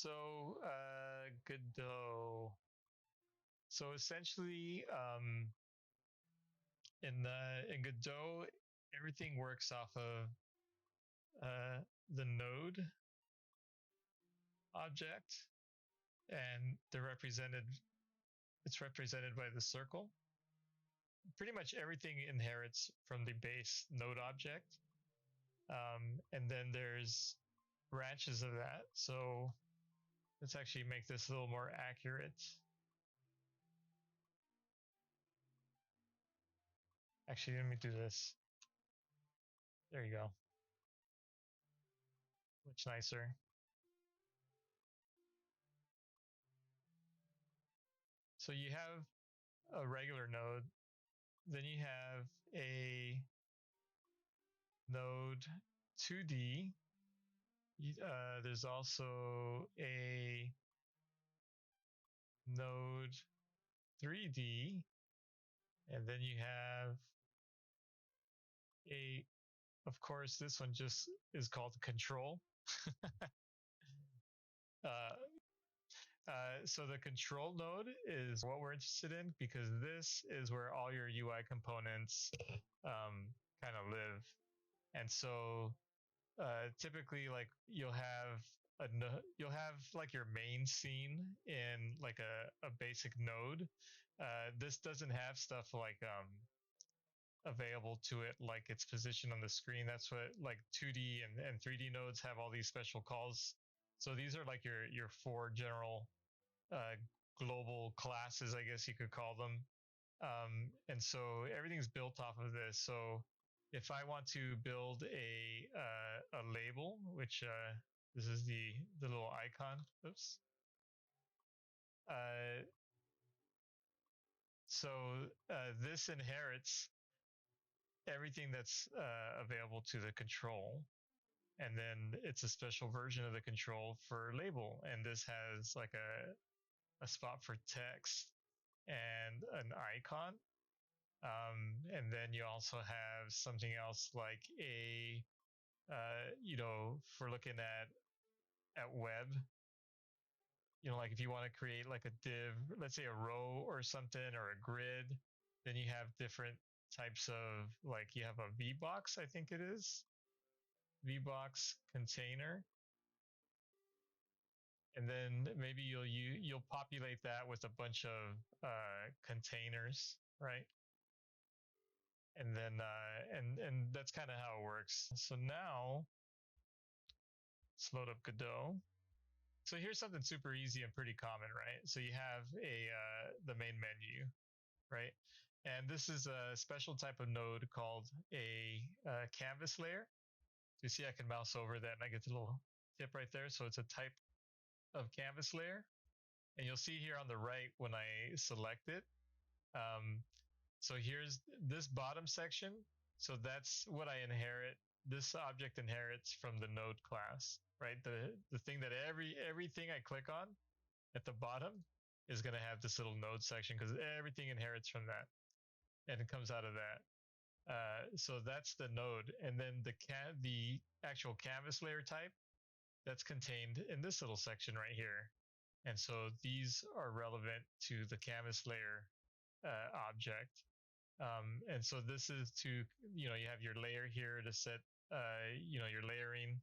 So, Godot. So essentially, in Godot, everything works off of uh, the node object, and they're represented. It's represented by the circle. Pretty much everything inherits from the base node object, and then there's branches of that. So let's actually make this a little more accurate. Actually, let me do this. There you go. Much nicer. So you have a regular node, then you have a node 2D. There's also a node 3D, and then you have a, of course, this one just is called control. uh, so the control node is what we're interested in because this is where all your UI components kind of live. And so typically, like you'll have you'll have like your main scene in like a basic node. This doesn't have stuff like available to it, like its position on the screen. That's what like 2D and 3D nodes have all these special calls. So these are like your four general global classes, I guess you could call them. And so everything's built off of this. So if I want to build a label, which this is the little icon. Oops. Uh, so this inherits everything that's available to the control, and then it's a special version of the control for label. And this has like a spot for text and an icon. And then you also have something else like a, for looking at web, like if you want to create like a div, let's say a row or something or a grid, then you have different types of, like you have a VBox, I think it is, VBox container. And then maybe you'll populate that with a bunch of containers, right? And then and that's kind of how it works. So now let's load up Godot. So here's something super easy and pretty common, right? So you have the main menu, right? And this is a special type of node called a canvas layer. So you see I can mouse over that and I get the little tip right there. So it's a type of canvas layer. And you'll see here on the right when I select it. So here's this bottom section. So that's what I inherit. This object inherits from the node class, right? The thing that everything I click on at the bottom is going to have this little node section because everything inherits from that, and it comes out of that. So that's the node, and then the actual canvas layer type that's contained in this little section right here. And so these are relevant to the canvas layer object. And so this is to, you have your layer here to set, your layering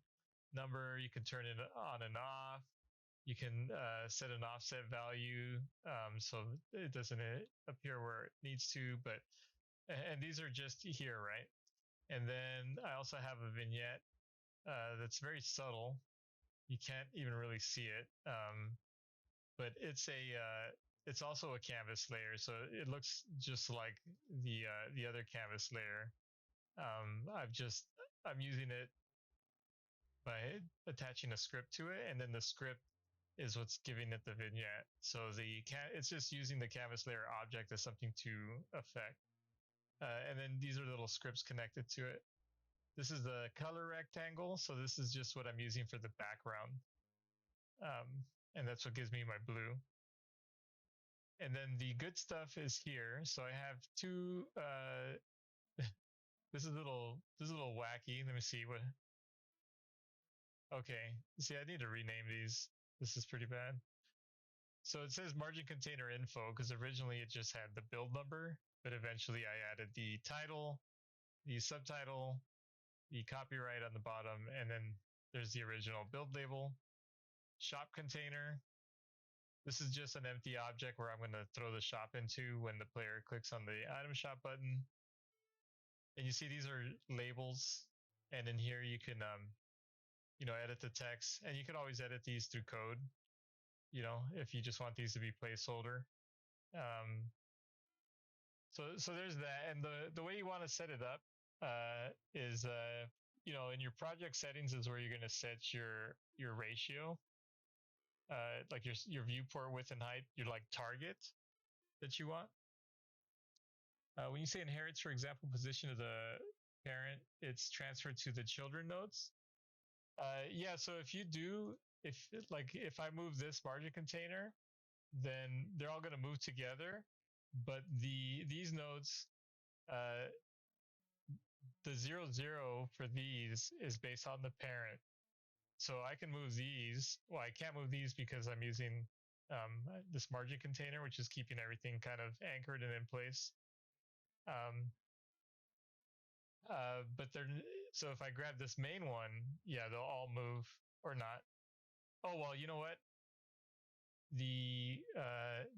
number. You can turn it on and off. You can set an offset value so it doesn't appear where it needs to. And these are just here, right? And then I also have a vignette that's very subtle. You can't even really see it, but it's also a canvas layer, so it looks just like the other canvas layer. I'm using it by attaching a script to it, and then the script is what's giving it the vignette. So it's just using the canvas layer object as something to affect. And then these are little scripts connected to it. This is the color rectangle, so this is just what I'm using for the background. And that's what gives me my blue. And then the good stuff is here. So I have two. This is a little wacky. Let me see what. Okay, see, I need to rename these. This is pretty bad. So it says margin container info because originally it just had the build number, but eventually I added the title, the subtitle, the copyright on the bottom, and then there's the original build label. Shop container. This is just an empty object where I'm going to throw the shop into when the player clicks on the item shop button. And you see these are labels, and in here you can edit the text, and you can always edit these through code, if you just want these to be placeholder. So there's that. And the way you want to set it up is in your project settings is where you're going to set your ratio, like your viewport width and height, your like target that you want. When you say inherits, for example, position of the parent, it's transferred to the children nodes. Yeah, so if I move this margin container, then they're all going to move together. But these nodes, the 0, 0 for these is based on the parent. So I can move these. Well, I can't move these because I'm using this margin container, which is keeping everything kind of anchored and in place. But so if I grab this main one, yeah, they'll all move or not. Oh, well, you know what?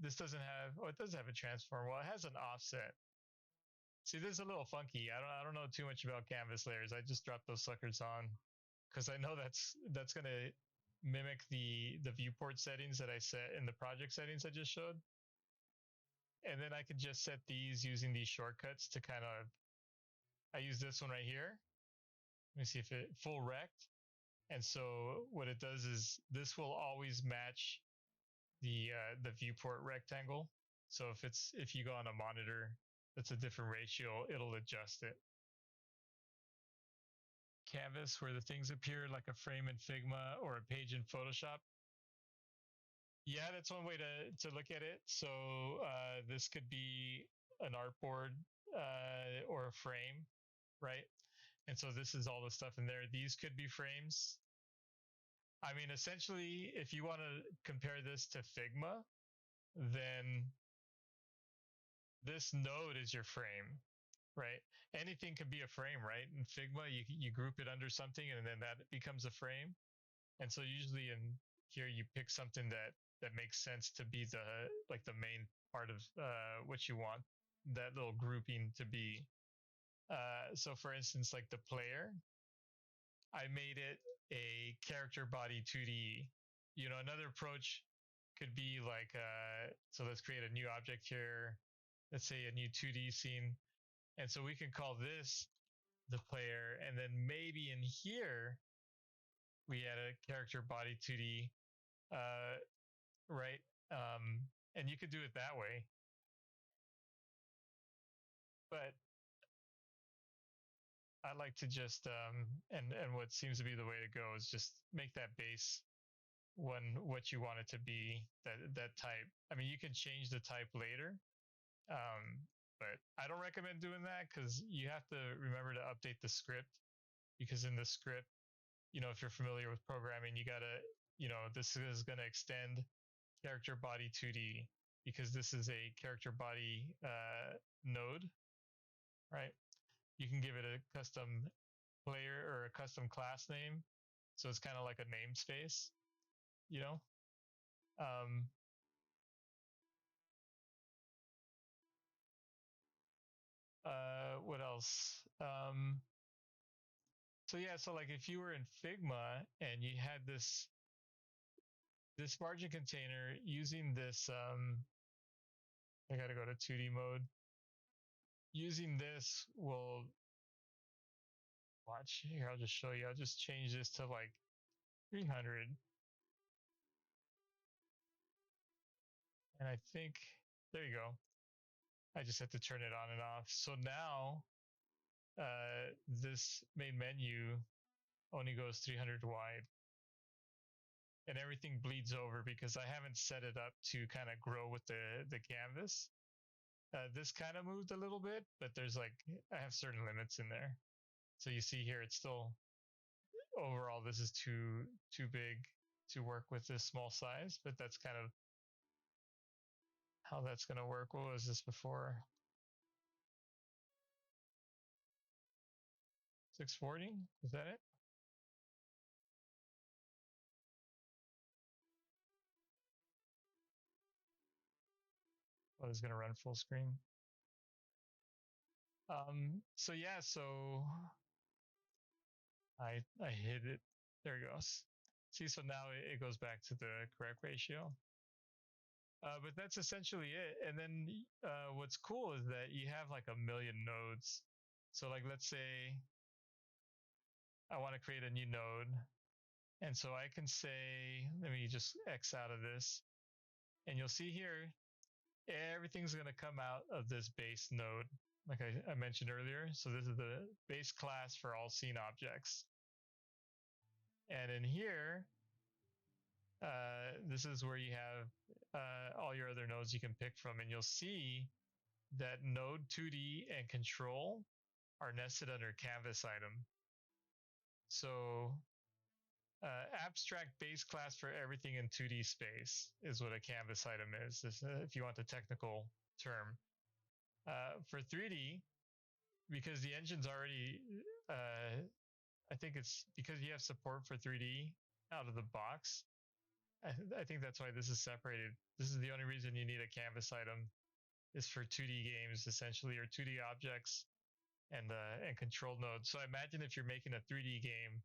This doesn't have, it does have a transform. Well, it has an offset. See, this is a little funky. I don't know too much about canvas layers. I just dropped those suckers on because I know that's going to mimic the viewport settings that I set in the project settings I just showed. And then I can just set these using these shortcuts to kind of, I use this one right here. Let me see if it full rect. And so what it does is this will always match the viewport rectangle. So if you go on a monitor that's a different ratio, it'll adjust it. Canvas, where the things appear like a frame in Figma or a page in Photoshop. Yeah, that's one way to look at it. So this could be an artboard or a frame, right? And so this is all the stuff in there. These could be frames. I mean, essentially, if you want to compare this to Figma, then this node is your frame, right? Anything can be a frame, right? In Figma, you group it under something and then that becomes a frame. And so usually in here, you pick something that makes sense to be the main part of what you want that little grouping to be. So for instance, like the player, I made it a character body 2D. Another approach could be like, so let's create a new object here. Let's say a new 2D scene. And so we can call this the player. And then maybe in here, we add a character body 2D, right? And you could do it that way. But I like to just, and what seems to be the way to go is just make that base what you want it to be, that type. I mean, you can change the type later, but I don't recommend doing that because you have to remember to update the script, because in the script, if you're familiar with programming, you gotta, this is going to extend character body 2D because this is a character body node, right? You can give it a custom player or a custom class name. So it's kind of like a namespace, what else? So yeah, so like if you were in Figma and you had this margin container using this, I got to go to 2D mode. Using this will, watch here, I'll just show you. I'll just change this to like 300. And I think, there you go. I just have to turn it on and off. So now this main menu only goes 300 wide. And everything bleeds over because I haven't set it up to kind of grow with the canvas. This kind of moved a little bit, but there's I have certain limits in there. So you see here, it's still, overall, this is too big to work with this small size, but that's kind of how that's going to work. What was this before? 640? Is that it? Oh, it's going to run full screen. So yeah, so I hit it. There it goes. See, so now it goes back to the correct ratio. But that's essentially it. And then what's cool is that you have like a million nodes. So like, let's say I want to create a new node. And so I can say, let me just X out of this. And you'll see here, everything's going to come out of this base node, like I mentioned earlier. So this is the base class for all scene objects. And in here, this is where you have all your other nodes you can pick from. And you'll see that node 2D and control are nested under canvas item. So abstract base class for everything in 2D space is what a canvas item is, if you want the technical term. For 3D, because the engine's already, I think it's because you have support for 3D out of the box. I think that's why this is separated. This is the only reason you need a canvas item is for 2D games, essentially, or 2D objects and control nodes. So imagine if you're making a 3D game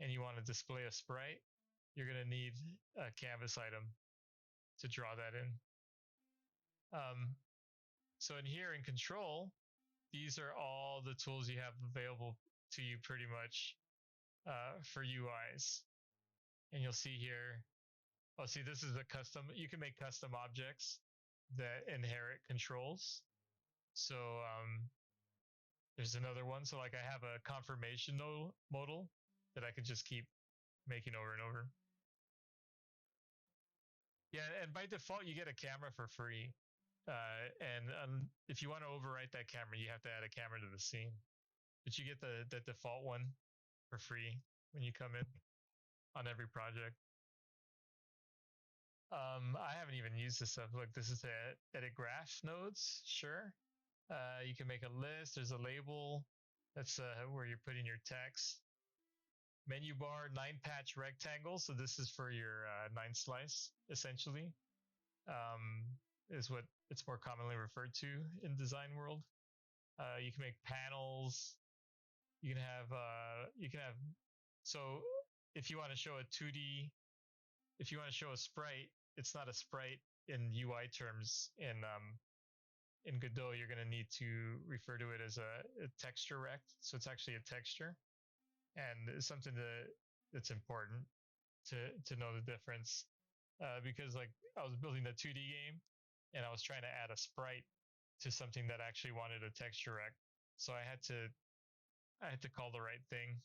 and you want to display a sprite, you're going to need a canvas item to draw that in. So in here in control, these are all the tools you have available to you pretty much for UIs. And you'll see here, oh, see, this is a custom. You can make custom objects that inherit controls. So there's another one. So like I have a confirmation modal that I can just keep making over and over. Yeah, and by default, you get a camera for free. And if you want to overwrite that camera, you have to add a camera to the scene. But you get the default one for free when you come in on every project. I haven't even used this stuff. Look, this is the edit graph nodes. Sure. You can make a list. There's a label. That's where you're putting your text. Menu bar, 9-patch rectangle. So this is for your 9-slice, essentially. Is what it's more commonly referred to in design world. You can make panels. You can have so if you want to show a 2D, if you want to show a sprite, it's not a sprite in UI terms. In Godot, you're going to need to refer to it as a texture rect. So it's actually a texture, and it's something that's important to know the difference. Because like I was building a 2D game and I was trying to add a sprite to something that actually wanted a texture rect. So I had to call the right thing.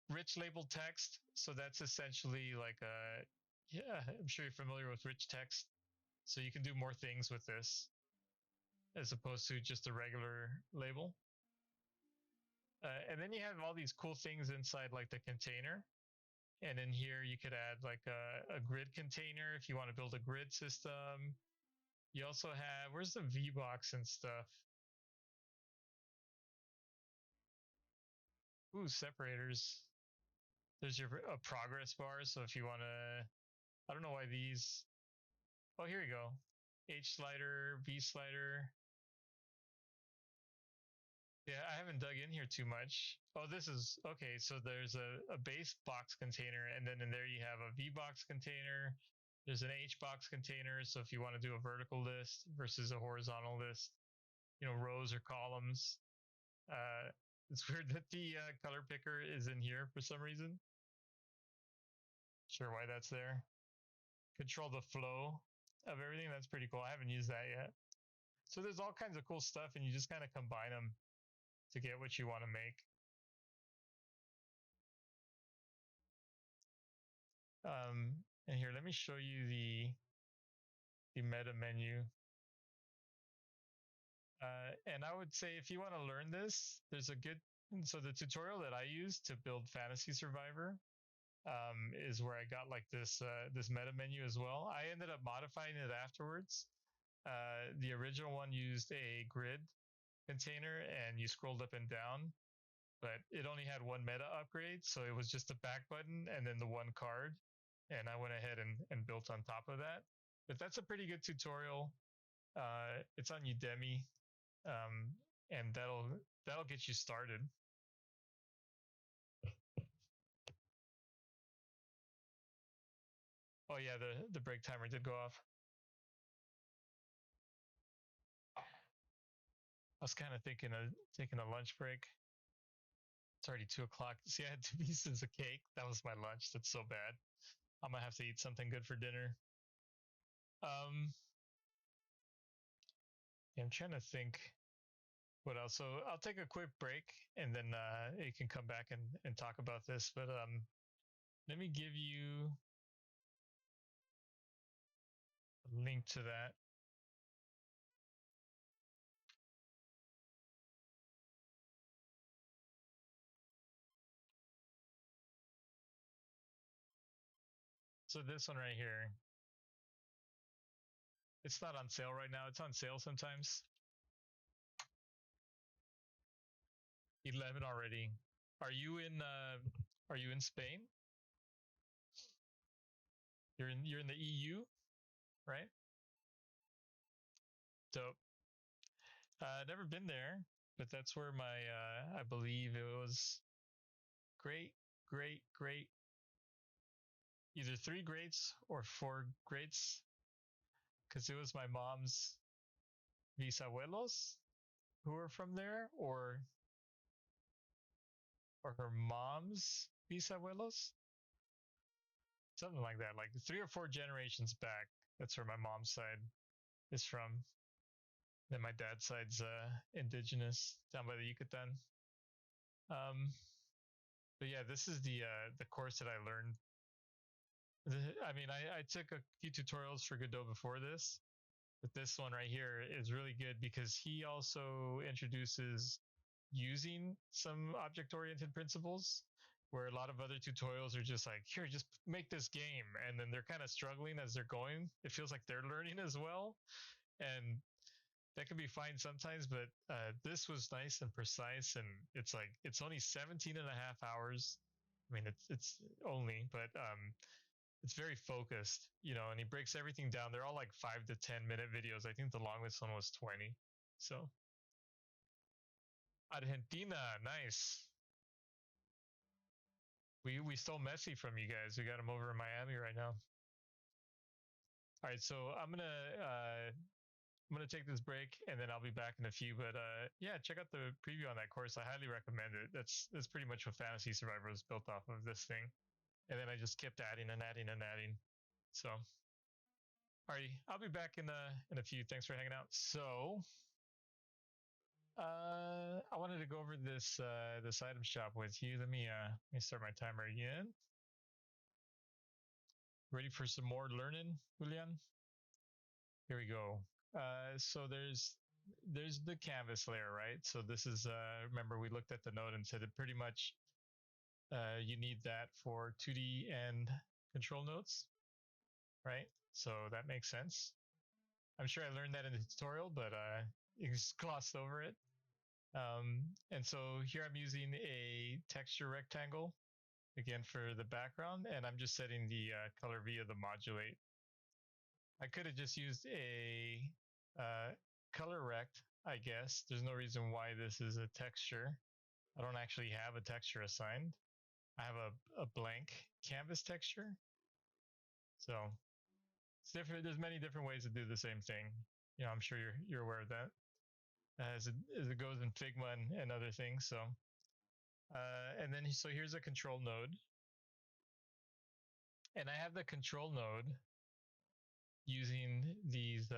Rich labeled text. So that's essentially like yeah, I'm sure you're familiar with rich text. So you can do more things with this as opposed to just a regular label. And then you have all these cool things inside like the container. And in here, you could add like a grid container if you want to build a grid system. You also have, where's the VBox and stuff? Ooh, separators. There's your progress bar. So if you want to, I don't know why these, oh, here you go. H slider, V slider. Yeah, I haven't dug in here too much. Oh, this is, okay, so there's a base box container, and then in there you have a VBox container. There's an HBox container, so if you want to do a vertical list versus a horizontal list, you know, rows or columns. It's weird that the color picker is in here for some reason. Sure why that's there. Control the flow of everything. That's pretty cool. I haven't used that yet. So there's all kinds of cool stuff, and you just kind of combine them to get what you want to make. And here, let me show you the meta menu. And I would say if you want to learn this, there's a good And so the tutorial that I used to build Fantasy Survivor is where I got like this meta menu as well. I ended up modifying it afterwards. The original one used a grid container and you scrolled up and down, but it only had one meta upgrade, so it was just the back button and then the one card. And I went ahead and built on top of that. But that's a pretty good tutorial. It's on Udemy, and that'll get you started. Oh yeah, the break timer did go off. I was kind of thinking of taking a lunch break. It's already 2 o'clock. See, I had 2 pieces of cake. That was my lunch. That's so bad. I'm gonna have to eat something good for dinner. Yeah, I'm trying to think what else. So I'll take a quick break and then you can come back and talk about this. But let me give you a link to that. So this one right here, it's not on sale right now. It's on sale sometimes. 11 already. Are you in Spain? You're in the EU, right? Dope. Never been there, but that's where my I believe it was great, great, either three greats or four greats, because it was my mom's bisabuelos who were from there, or her mom's bisabuelos, something like that, like 3 or 4 generations back. That's where my mom's side is from. Then my dad's side's indigenous down by the Yucatan. Um, but yeah, this is the course that I learned. I mean, I took a few tutorials for Godot before this, but this one right here is really good because he also introduces using some object-oriented principles where a lot of other tutorials are just like, here, just make this game. And then they're kind of struggling as they're going. It feels like they're learning as well. And that can be fine sometimes, but this was nice and precise. And it's like, it's only 17 and a half hours. I mean, it's only, but it's very focused, and he breaks everything down. They're all like 5 to 10 minute videos. I think the longest one was 20. So Argentina, nice. We stole Messi from you guys. We got him over in Miami right now. All right, so I'm gonna take this break and then I'll be back in a few. But yeah, check out the preview on that course. I highly recommend it. That's pretty much what Fantasy Survivor was built off of, this thing. And then I just kept adding and adding and adding. So, alrighty, I'll be back in a few. Thanks for hanging out. So, I wanted to go over this item shop with you. Let me start my timer again. Ready for some more learning, Julián? Here we go. So there's the canvas layer, right? So this is remember we looked at the node and said it pretty much you need that for 2D and control nodes, right? So that makes sense. I'm sure I learned that in the tutorial, but you just glossed over it. And so here I'm using a texture rectangle again for the background, and I'm just setting the color via the modulate. I could have just used a color rect, I guess. There's no reason why this is a texture. I don't actually have a texture assigned. I have a blank canvas texture. So it's different. There's many different ways to do the same thing. I'm sure you're aware of that. As it goes in Figma and other things. So, and then so here's a control node, and I have the control node using these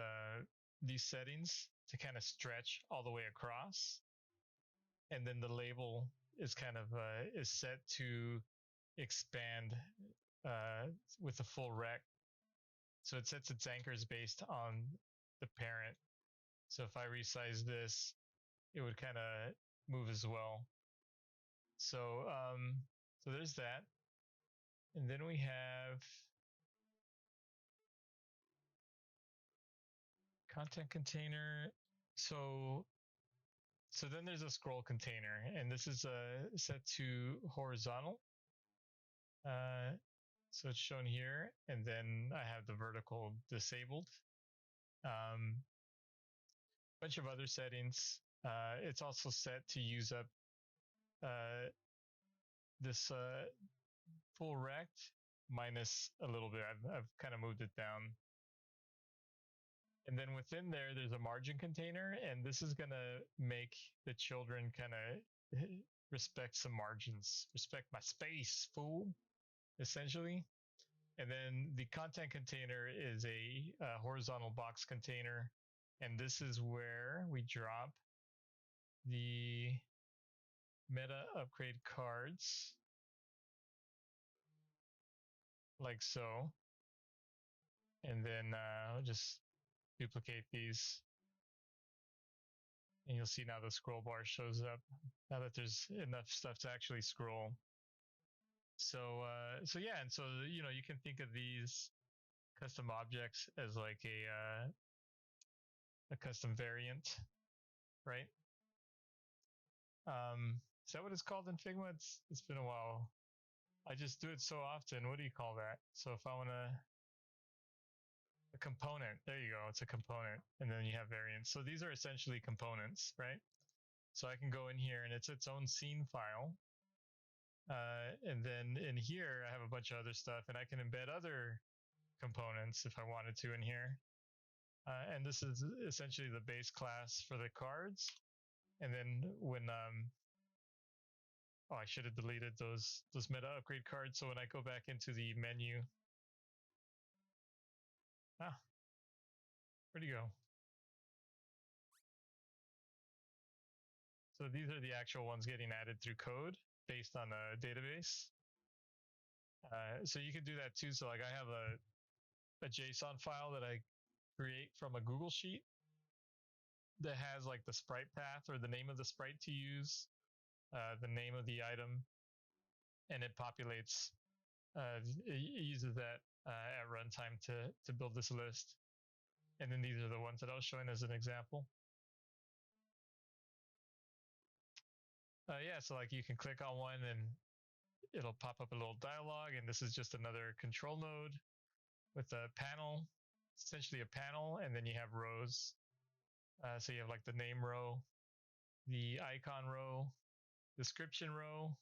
settings to kind of stretch all the way across, and then the label is kind of is set to expand with the full rect. So it sets its anchors based on the parent. So if I resize this, it would kind of move as well. So so there's that, and then we have content container. So then there's a scroll container, and this is set to horizontal. So it's shown here, and then I have the vertical disabled. Bunch of other settings. It's also set to use up this full rect minus a little bit. I've kind of moved it down. And then within there, there's a margin container, and this is going to make the children kind of respect some margins. Respect my space, fool, essentially. And then the content container is a horizontal box container, and this is where we drop the meta upgrade cards, like so. And then I'll just duplicate these, and you'll see now the scroll bar shows up now that there's enough stuff to actually scroll. So so yeah, and so you can think of these custom objects as like a custom variant, right? Is that what it's called in Figma? It's been a while. I just do it so often. What do you call that? So if I want to a component. There you go. It's a component. And then you have variants. So these are essentially components, right? So I can go in here and it's its own scene file. And then in here, I have a bunch of other stuff and I can embed other components if I wanted to in here. And this is essentially the base class for the cards. And then when, oh, I should have deleted those meta upgrade cards. So when I go back into the menu, where'd he go? So these are the actual ones getting added through code based on a database. So you can do that too. So like I have a JSON file that I create from a Google Sheet that has like the sprite path or the name of the sprite to use, the name of the item, and it populates, it uses that at runtime to build this list. And then these are the ones that I was showing as an example. Yeah, so like you can click on one and it'll pop up a little dialog, and this is just another control node with a panel, essentially a panel, and then you have rows. So you have like the name row, the icon row, description row,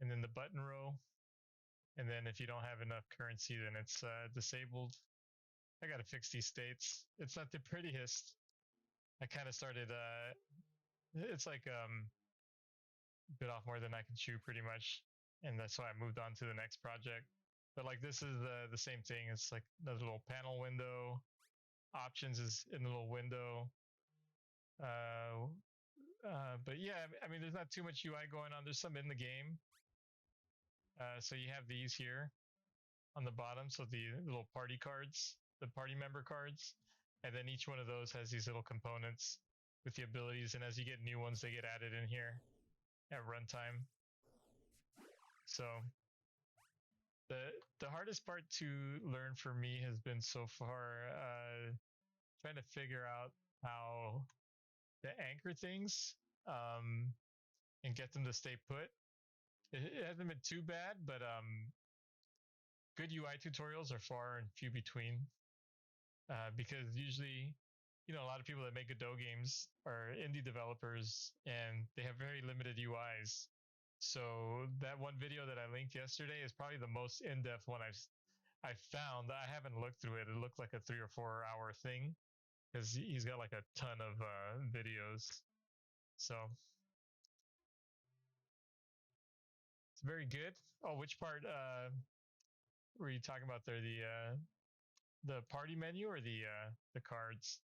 and then the button row. And then if you don't have enough currency, then it's disabled. I got to fix these states. It's not the prettiest. I kind of started, it's like bit off more than I can chew pretty much. And that's why I moved on to the next project. But like this is the same thing. It's like another little panel window. Options is in the little window. But yeah, I mean, there's not too much UI going on. There's some in the game. So you have these here on the bottom. So the little party cards, the party member cards. And then each one of those has these little components with the abilities. And as you get new ones, they get added in here at runtime. So the hardest part to learn for me has been so far trying to figure out how to anchor things and get them to stay put. It hasn't been too bad, but good UI tutorials are far and few between because usually, a lot of people that make Godot games are indie developers and they have very limited UIs. So that one video that I linked yesterday is probably the most in-depth one I found. I haven't looked through it. It looked like a 3 or 4 hour thing because he's got like a ton of videos. So it's very good. Oh, which part were you talking about there? The party menu or the cards?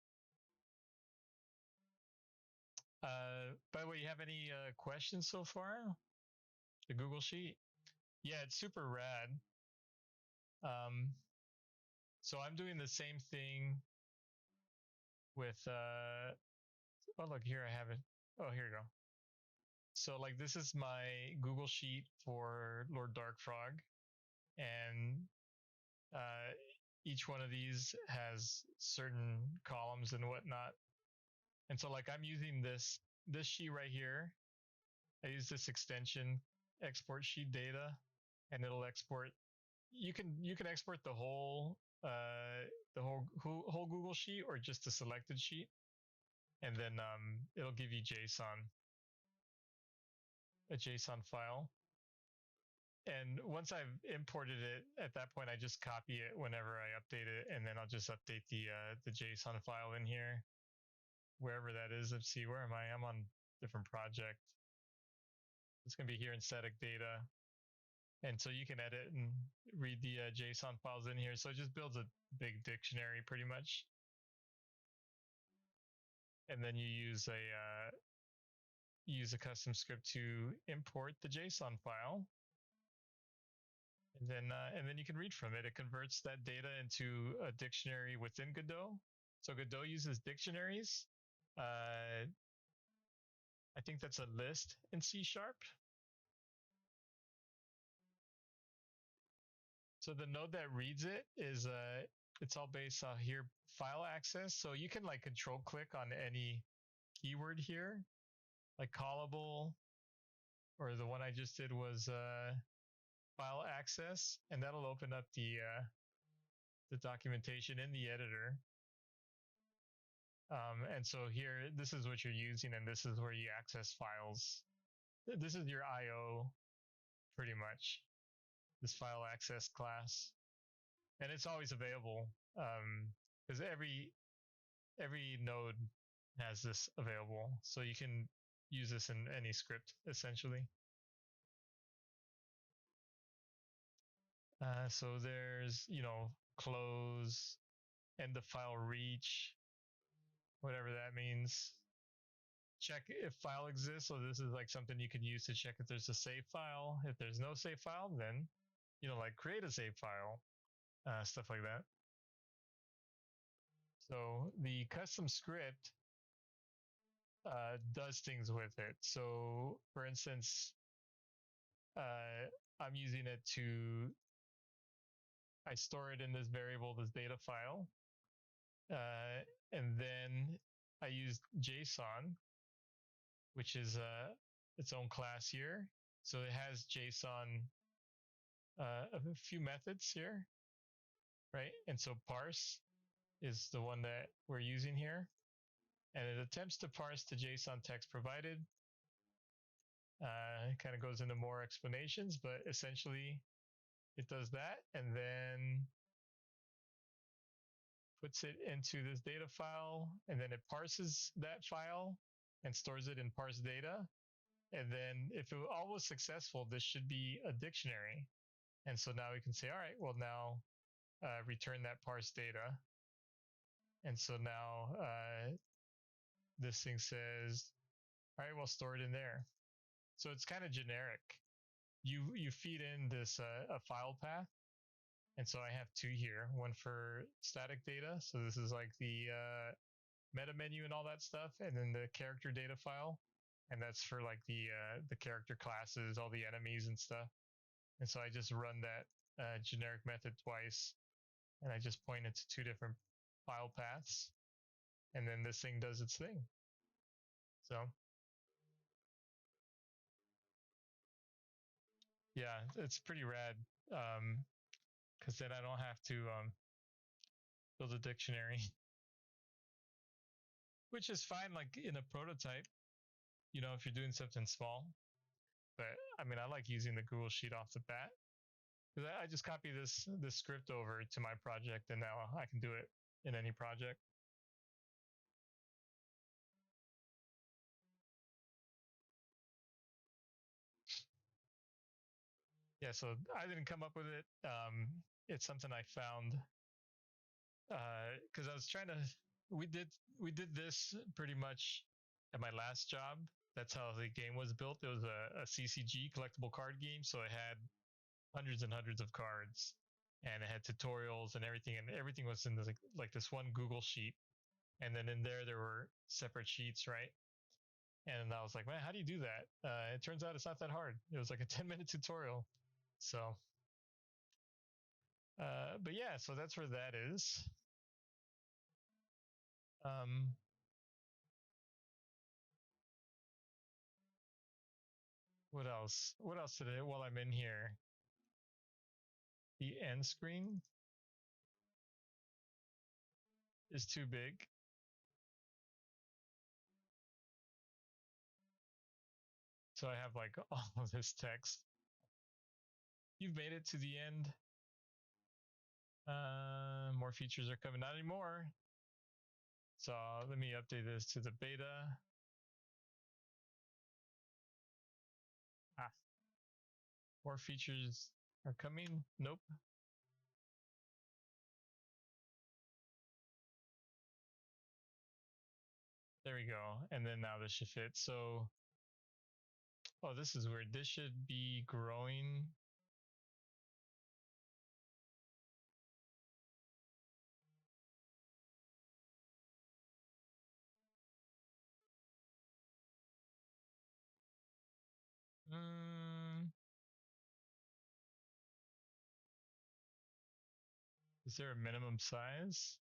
By the way, you have any questions so far? The Google Sheet? Yeah, it's super rad. So I'm doing the same thing with oh look, here I have it. Oh, here you go. So like this is my Google Sheet for Lord Darkfrog, and uh, each one of these has certain columns and whatnot. And so like I'm using this sheet right here. I use this extension, export sheet data, and it'll export. You can export the whole Google Sheet or just the selected sheet, and then it'll give you a JSON file. And once I've imported it, at that point I just copy it whenever I update it, and then I'll just update the JSON file in here, wherever that is. Let's see, where am I? I'm on different project. It's gonna be here in static data, and so you can edit and read the JSON files in here. So it just builds a big dictionary pretty much, and then you use a custom script to import the JSON file. And then you can read from it. It converts that data into a dictionary within Godot. So Godot uses dictionaries. I think that's a list in C#. So the node that reads it is it's all based on here file access. So you can like control click on any keyword here, like callable, or the one I just did was file access, and that'll open up the documentation in the editor. And so here, this is what you're using, and this is where you access files. This is your IO, pretty much, this file access class. And it's always available, because every node has this available. So you can use this in any script, essentially. So there's, close, end of file reach, whatever that means. Check if file exists. So this is like something you can use to check if there's a save file. If there's no save file, then, like create a save file, stuff like that. So the custom script does things with it. So for instance, I'm using it I store it in this variable, this data file. And then I use JSON, which is its own class here. So it has JSON, a few methods here, right? And so parse is the one that we're using here. And it attempts to parse the JSON text provided. It kind of goes into more explanations, but essentially it does that and then puts it into this data file, and then it parses that file and stores it in parse data. And then if all was successful, this should be a dictionary. And so now we can say, all right, well now return that parse data. And so now this thing says, all right, well, store it in there. So it's kind of generic. You feed in this a file path. And so I have two here, one for static data. So this is like the meta menu and all that stuff, and then the character data file. And that's for like the character classes, all the enemies and stuff. And so I just run that generic method twice, and I just point it to two different file paths, and then this thing does its thing. So yeah, it's pretty rad, because then I don't have to build a dictionary, which is fine like in a prototype, if you're doing something small. But I mean, I like using the Google Sheet off the bat, because I just copy this script over to my project, and now I can do it in any project. Yeah, so I didn't come up with it. It's something I found because I was trying to. We did this pretty much at my last job. That's how the game was built. It was a CCG, collectible card game, so it had hundreds and hundreds of cards, and it had tutorials and everything was in this, like this one Google Sheet, and then in there were separate sheets, right? And I was like, man, how do you do that? It turns out it's not that hard. It was like a 10-minute tutorial. So, but yeah, so that's where that is. What else? What else today while I'm in here? The end screen is too big. So I have like all of this text. You've made it to the end. More features are coming. Not anymore. So let me update this to the beta. Ah, more features are coming. Nope. There we go. And then now this should fit. So, oh, this is weird. This should be growing. Is there a minimum size?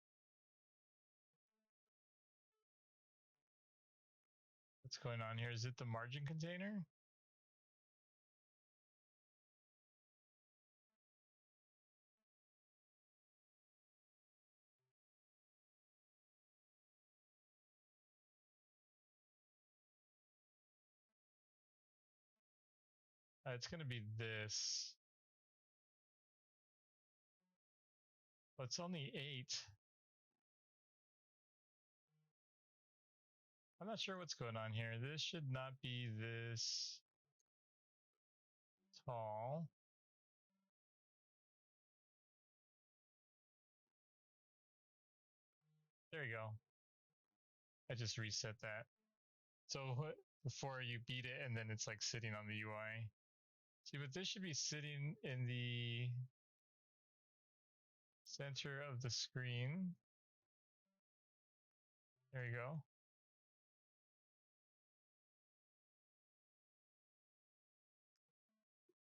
What's going on here? Is it the margin container? It's going to be this. But it's only 8. I'm not sure what's going on here. This should not be this tall. There you go. I just reset that. So before you beat it and then it's like sitting on the UI. See, but this should be sitting in the center of the screen. There you go.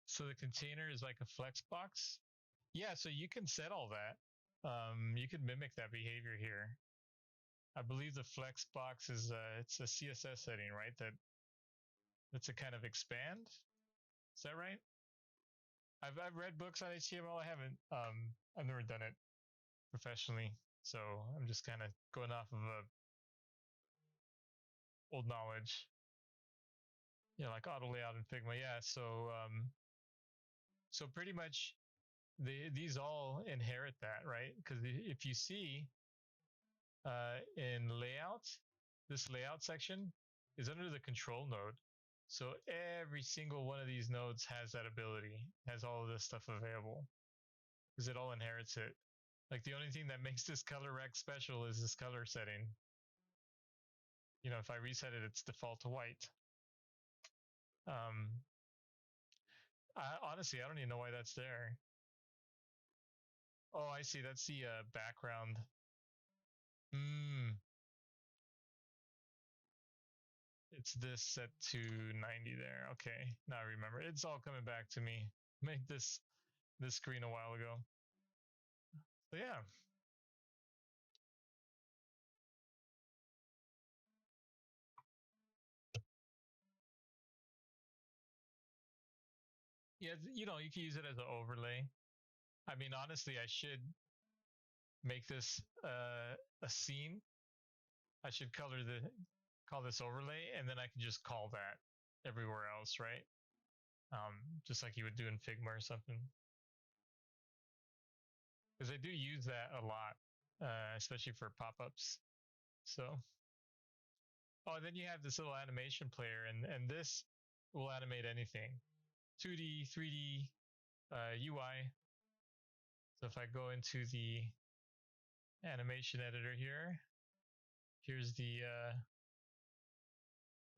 So the container is like a flex box. Yeah, so you can set all that. You can mimic that behavior here. I believe the flex box is it's a CSS setting, right? That's a kind of expand. Is that right? I've read books on HTML. I've never done it professionally, so I'm just kind of going off of old knowledge. Yeah, like auto layout in Figma. Yeah, so pretty much these all inherit that, right? Because if you see in layout, this layout section is under the control node. So every single one of these nodes has that ability, has all of this stuff available because it all inherits it. Like the only thing that makes this color rec special is this color setting. You know, if I reset it, it's default to white. Honestly, I don't even know why that's there. Oh, I see. That's the background. It's this set to 90 there. Okay, now I remember. It's all coming back to me. Made this screen a while ago. So yeah. Yeah, you know, you can use it as an overlay. I mean, honestly, I should make this a scene. I should call this overlay, and then I can just call that everywhere else, right? Just like you would do in Figma or something. Because I do use that a lot, especially for pop-ups. So, oh, and then you have this little animation player, and this will animate anything, 2D, 3D, UI. So if I go into the animation editor here, here's the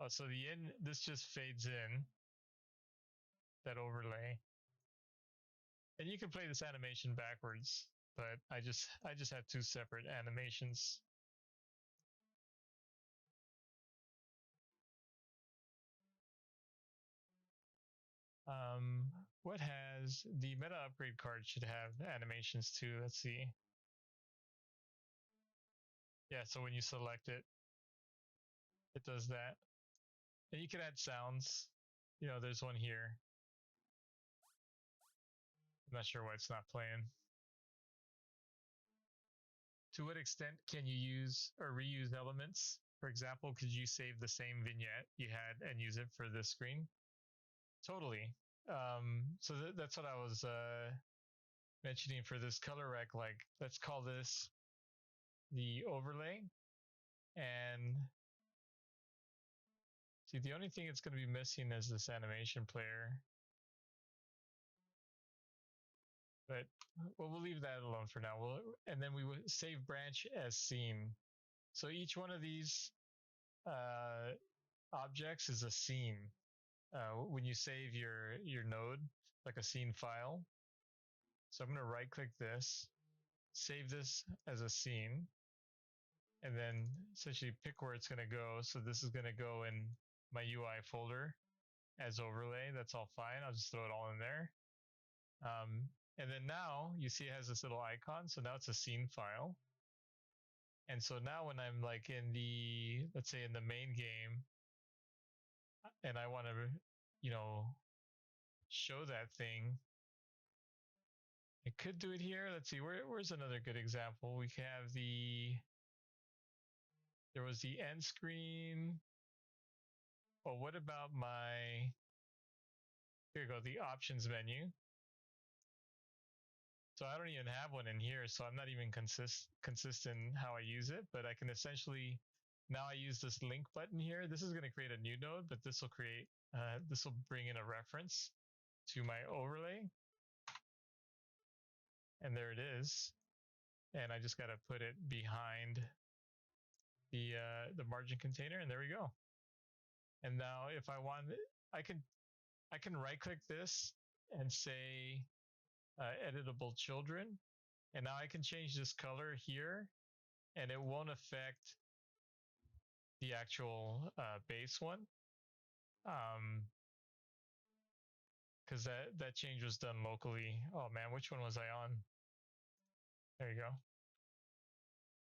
so this just fades in that overlay, and you can play this animation backwards, but I just have 2 separate animations. What has the meta upgrade card should have animations too? Let's see. Yeah, so when you select it, it does that. And you can add sounds. You know, there's one here. I'm not sure why it's not playing. To what extent can you use or reuse elements? For example, could you save the same vignette you had and use it for this screen? Totally. So that's what I was mentioning for this color rec. Like, let's call this the overlay. And see, the only thing it's going to be missing is this animation player. But we'll leave that alone for now. And then we will save branch as scene. So each one of these objects is a scene. When you save your node, like a scene file. So I'm going to right click this, save this as a scene, and then essentially pick where it's going to go. So this is going to go in my UI folder as overlay. That's all fine. I'll just throw it all in there. And then now you see it has this little icon. So now it's a scene file. And so now when I'm like in the, let's say in the main game, and I want to, you know, show that thing, I could do it here. Let's see, where's another good example? We have there was the end screen. Oh, what about here you go, the options menu. So I don't even have one in here, so I'm not even consistent how I use it, but I can essentially, now I use this link button here. This is going to create a new node, but this will bring in a reference to my overlay. And there it is. And I just got to put it behind the margin container, and there we go. And now if I want, I can right click this and say editable children. And now I can change this color here, and it won't affect the actual base one. Because that change was done locally. Oh man, which one was I on? There you go.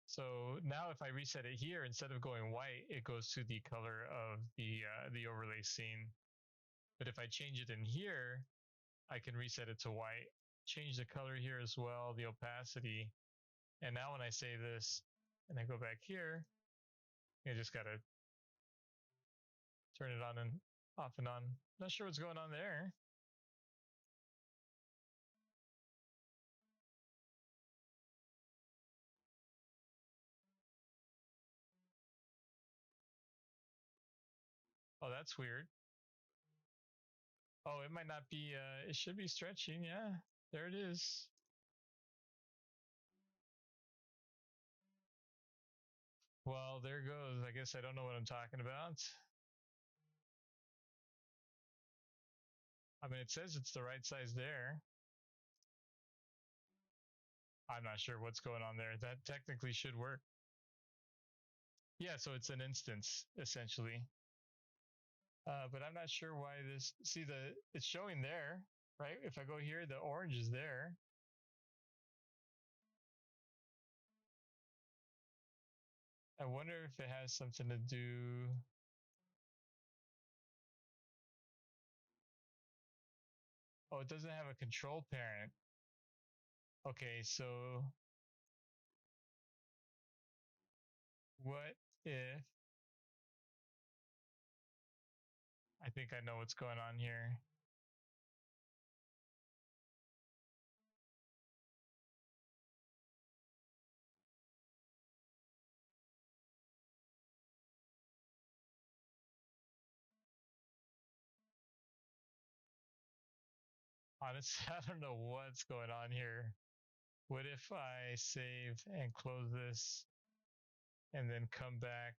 So now if I reset it here, instead of going white, it goes to the color of the overlay scene. But if I change it in here, I can reset it to white, change the color here as well, the opacity. And now when I say this and I go back here, I just got to turn it on and off and on. Not sure what's going on there. Oh, that's weird. Oh, it might not be, it should be stretching. Yeah, there it is. Well, there goes. I guess I don't know what I'm talking about. I mean, it says it's the right size there. I'm not sure what's going on there. That technically should work. Yeah, so it's an instance, essentially. But I'm not sure why this, see it's showing there, right? If I go here, the orange is there. I wonder if it has something to do. Oh, it doesn't have a control parent. Okay, so what if, I think I know what's going on here. Honestly, I don't know what's going on here. What if I save and close this and then come back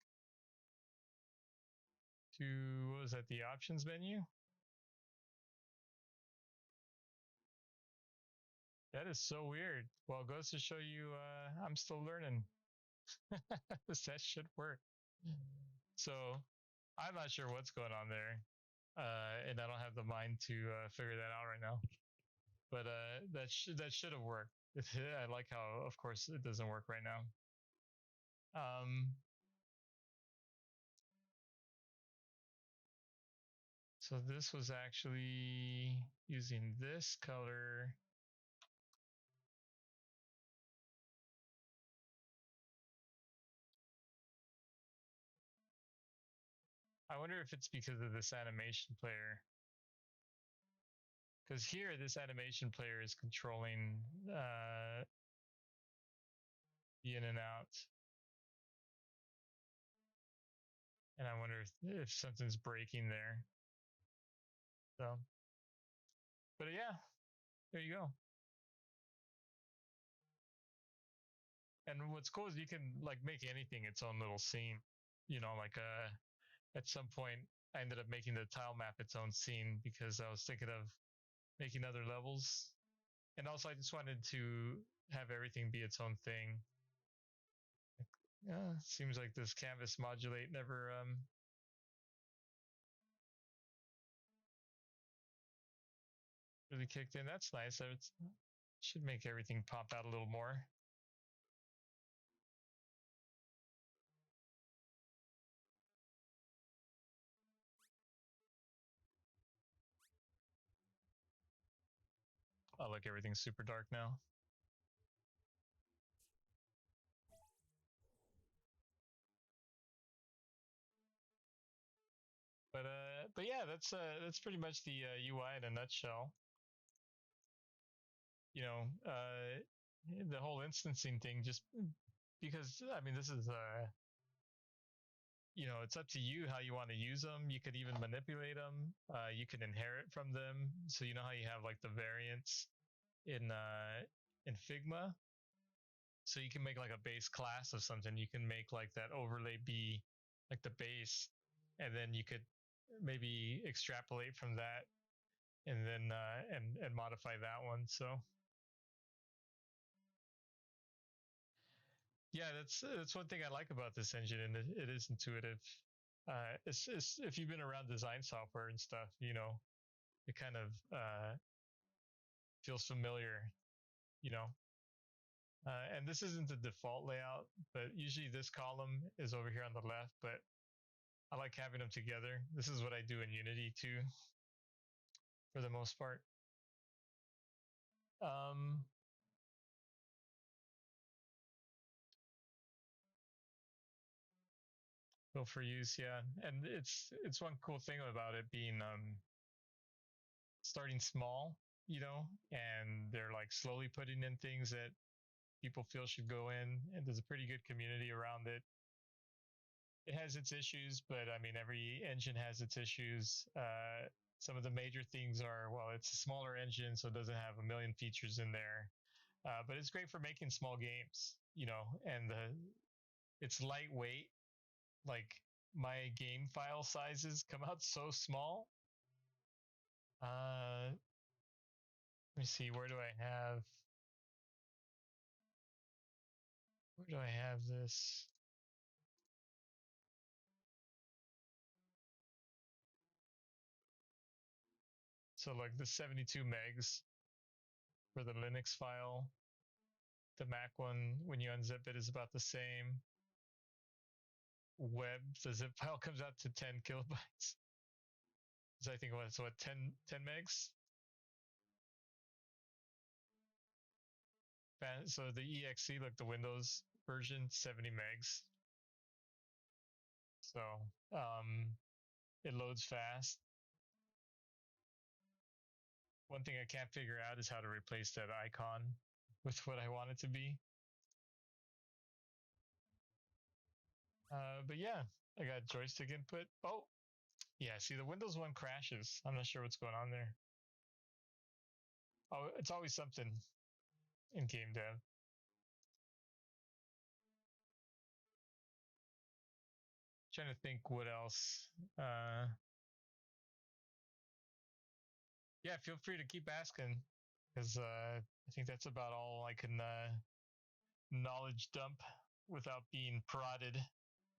to, what was that, the options menu? That is so weird. Well, it goes to show you I'm still learning. That should work. So I'm not sure what's going on there. and I don't have the mind to figure that out right now. But that should have worked. I like how, of course, it doesn't work right now. So this was actually using this color. I wonder if it's because of this animation player. Because here, this animation player is controlling the in and out. And I wonder if something's breaking there. So, but yeah, there you go. And what's cool is you can like make anything its own little scene. You know, like at some point I ended up making the tile map its own scene because I was thinking of making other levels. And also I just wanted to have everything be its own thing. Yeah, seems like this canvas modulate never really kicked in. That's nice. It should make everything pop out a little more. Oh, look, everything's super dark now. But yeah, that's pretty much the UI in a nutshell. You know, the whole instancing thing, just because I mean, this is you know, it's up to you how you want to use them. You could even manipulate them. You can inherit from them. So you know how you have like the variants in Figma. So you can make like a base class of something. You can make like that overlay be like the base, and then you could maybe extrapolate from that, and then and modify that one. So yeah, that's one thing I like about this engine, and it is intuitive. It's if you've been around design software and stuff, you know, it kind of feels familiar, you know. And this isn't the default layout, but usually this column is over here on the left, but I like having them together. This is what I do in Unity too, for the most part. Um, built for use, yeah. And it's one cool thing about it being starting small, you know, and they're like slowly putting in things that people feel should go in, and there's a pretty good community around it. It has its issues, but I mean, every engine has its issues. Some of the major things are, well, it's a smaller engine, so it doesn't have a million features in there. But it's great for making small games, you know, and it's lightweight. Like my game file sizes come out so small. Let me see, where do I have this? So like the 72 megs for the Linux file. The Mac one, when you unzip it, is about the same. Web, the zip file comes out to 10 kilobytes. So I think what's what 10 megs. So the exe, like the Windows version, 70 megs. So it loads fast. One thing I can't figure out is how to replace that icon with what I want it to be. But yeah, I got joystick input. Oh, yeah. See, the Windows one crashes. I'm not sure what's going on there. Oh, it's always something in game dev. Trying to think what else. Yeah, feel free to keep asking because I think that's about all I can knowledge dump without being prodded.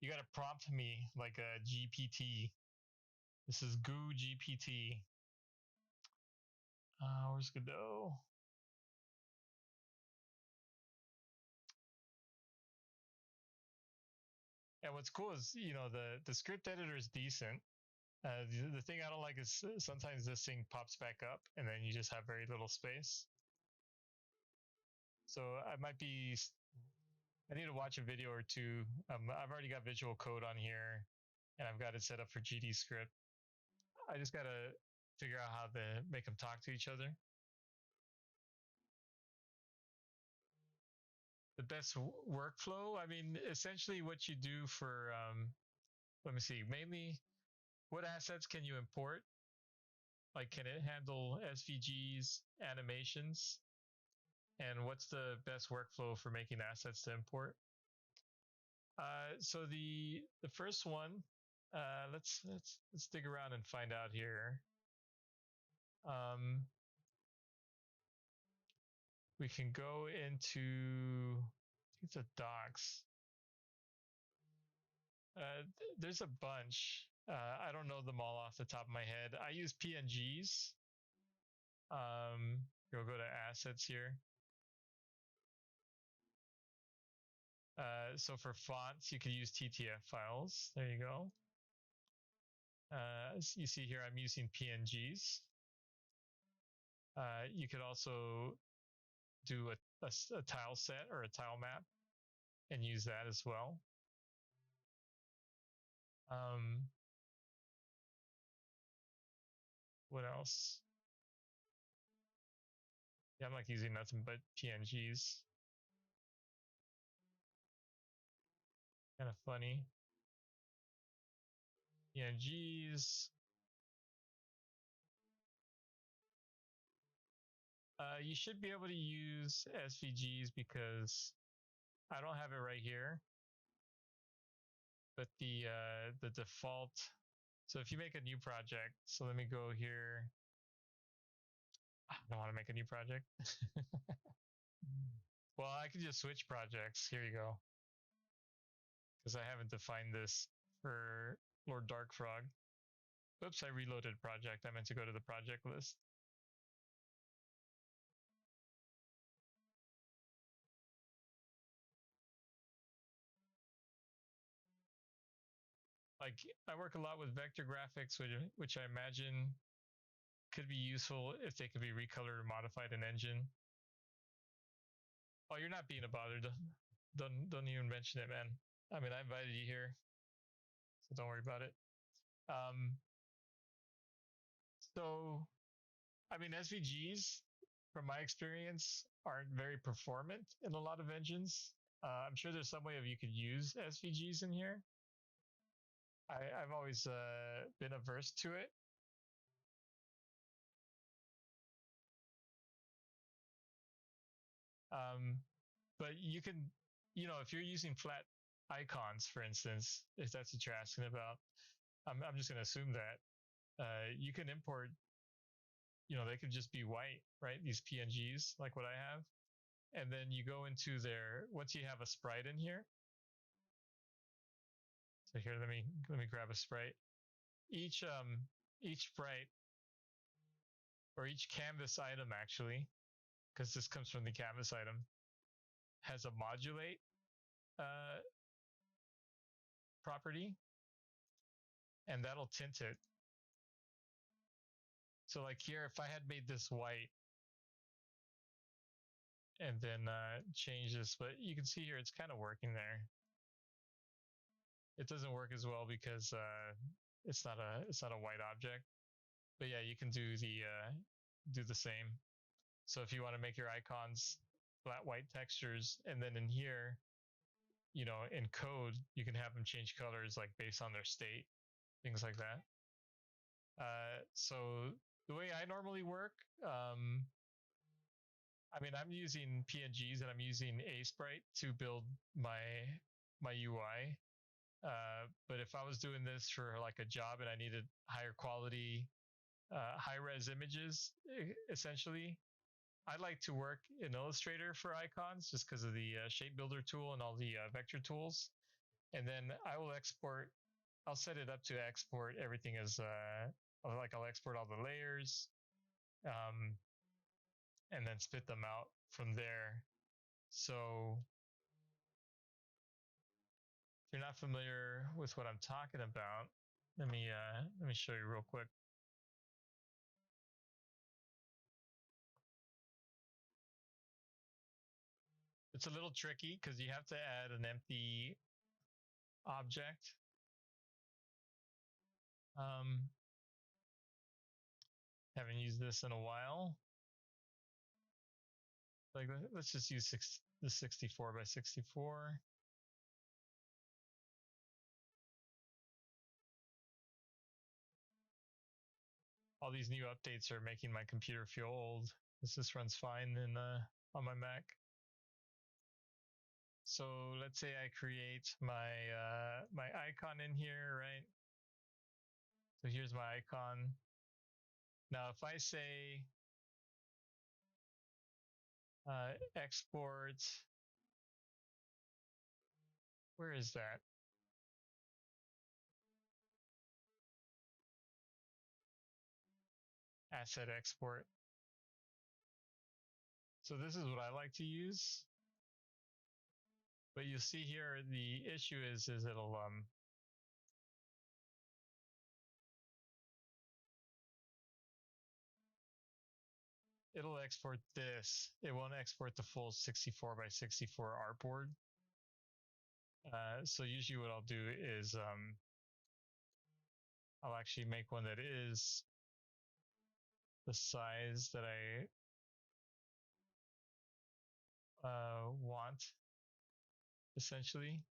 You got to prompt me like a GPT. This is Goo GPT. Where's Godot? And what's cool is, the script editor is decent. The thing I don't like is sometimes this thing pops back up and then you just have very little space. So I need to watch a video or two. I've already got visual code on here and I've got it set up for GD script. I just got to figure out how to make them talk to each other. The best workflow, I mean, essentially what you do for, let me see, mainly what assets can you import? Like, can it handle SVGs, animations? And what's the best workflow for making assets to import? So the first one, let's dig around and find out here. We can go into, I think it's a docs. There's a bunch. I don't know them all off the top of my head. I use PNGs. You'll go to assets here. So for fonts, you could use TTF files. There you go. You see here, I'm using PNGs. You could also do a tile set or a tile map and use that as well. What else? Yeah, I'm like using nothing but PNGs. Kind of funny. PNGs. You should be able to use SVGs because I don't have it right here. But the default, so if you make a new project, so let me go here. I don't want to make a new project. Well, I could just switch projects. Here you go. Because I haven't defined this for Lord Darkfrog. Oops, I reloaded project. I meant to go to the project list. Like, I work a lot with vector graphics, which I imagine could be useful if they could be recolored or modified in engine. Oh, you're not being a bother. Don't even mention it, man. I mean, I invited you here, so don't worry about it. So, I mean, SVGs, from my experience, aren't very performant in a lot of engines. I'm sure there's some way of you could use SVGs in here. I've always been averse to it. But you can, if you're using flat icons, for instance, if that's what you're asking about, I'm just going to assume that you can import, they could just be white, right? These PNGs, like what I have. And then you go into there, once you have a sprite in here. So here, let me grab a sprite. Each sprite, or each canvas item actually, because this comes from the canvas item, has a modulate property, and that'll tint it. So like here, if I had made this white and then change this, but you can see here it's kind of working there. It doesn't work as well because it's not a white object. But yeah, you can do the same. So if you want to make your icons flat white textures, and then in here, in code, you can have them change colors like based on their state, things like that. So the way I normally work, I mean, I'm using PNGs and I'm using Sprite to build my UI. But if I was doing this for like a job and I needed higher quality, high res images, essentially, I like to work in Illustrator for icons just because of the shape builder tool and all the vector tools. And then I will export I'll set it up to export everything as like I'll export all the layers, and then spit them out from there. So if you're not familiar with what I'm talking about, let me show you real quick. It's a little tricky because you have to add an empty object. Haven't used this in a while. Like, let's just use the 64 by 64. All these new updates are making my computer feel old. This runs fine in on my Mac. So let's say I create my my icon in here, right? So here's my icon. Now, if I say export, where is that? Asset export. So this is what I like to use. But you see here, the issue is it'll export this. It won't export the full 64 by 64 artboard. So usually what I'll do is I'll actually make one that is the size that I want, essentially.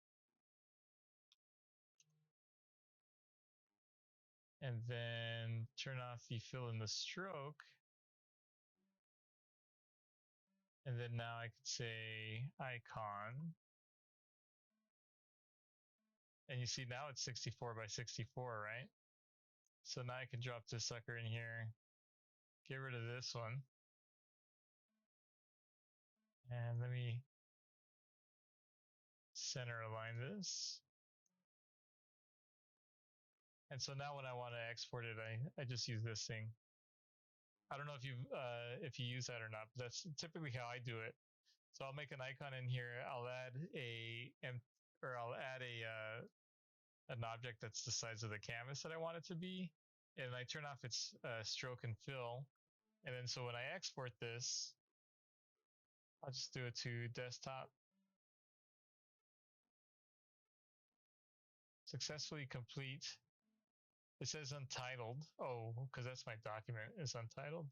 And then turn off the fill in the stroke. And then now I could say icon. And you see now it's 64 by 64, right? So now I can drop this sucker in here, get rid of this one. And let me center align this. And so now when I want to export it, I just use this thing. I don't know if you use that or not, but that's typically how I do it. So I'll make an icon in here. I'll add an object that's the size of the canvas that I want it to be, and I turn off its stroke and fill. And then so when I export this, I'll just do it to desktop. Successfully complete. It says untitled. Oh, because that's my document is untitled.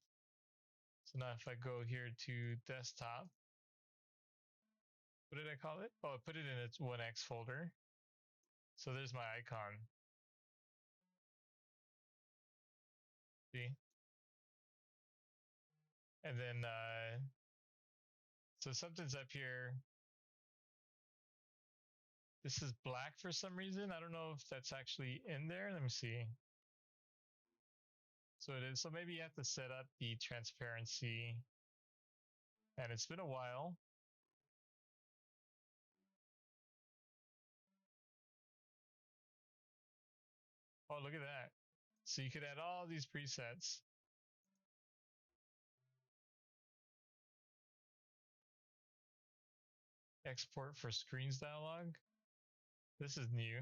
So now if I go here to desktop, what did I call it? Oh, I put it in its 1x folder. So there's my icon. See? And then, so something's up here. This is black for some reason. I don't know if that's actually in there. Let me see. So it is. So maybe you have to set up the transparency. And it's been a while. Oh, look at that. So you could add all these presets. Export for screens dialog. This is new.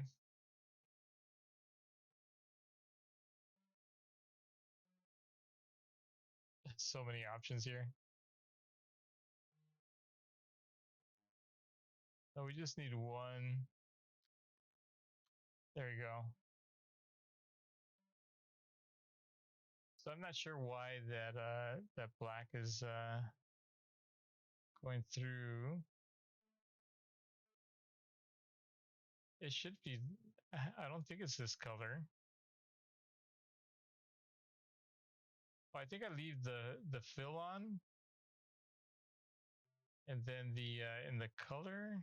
So many options here. No, we just need one. There we go. So I'm not sure why that black is going through. It should be. I don't think it's this color. Oh, I think I leave the fill on, and then the in the color.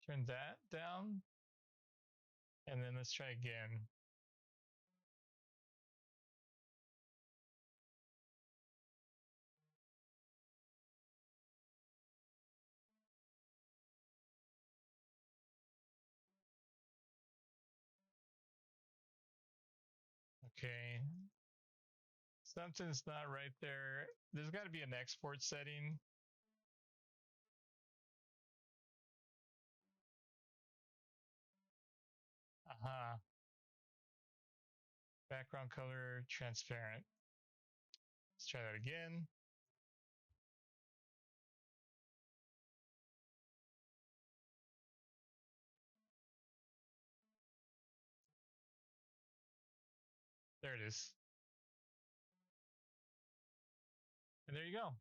Turn that down, and then let's try again. Okay. Something's not right there. There's got to be an export setting. Aha. Background color transparent. Let's try that again. There it is. And there you go.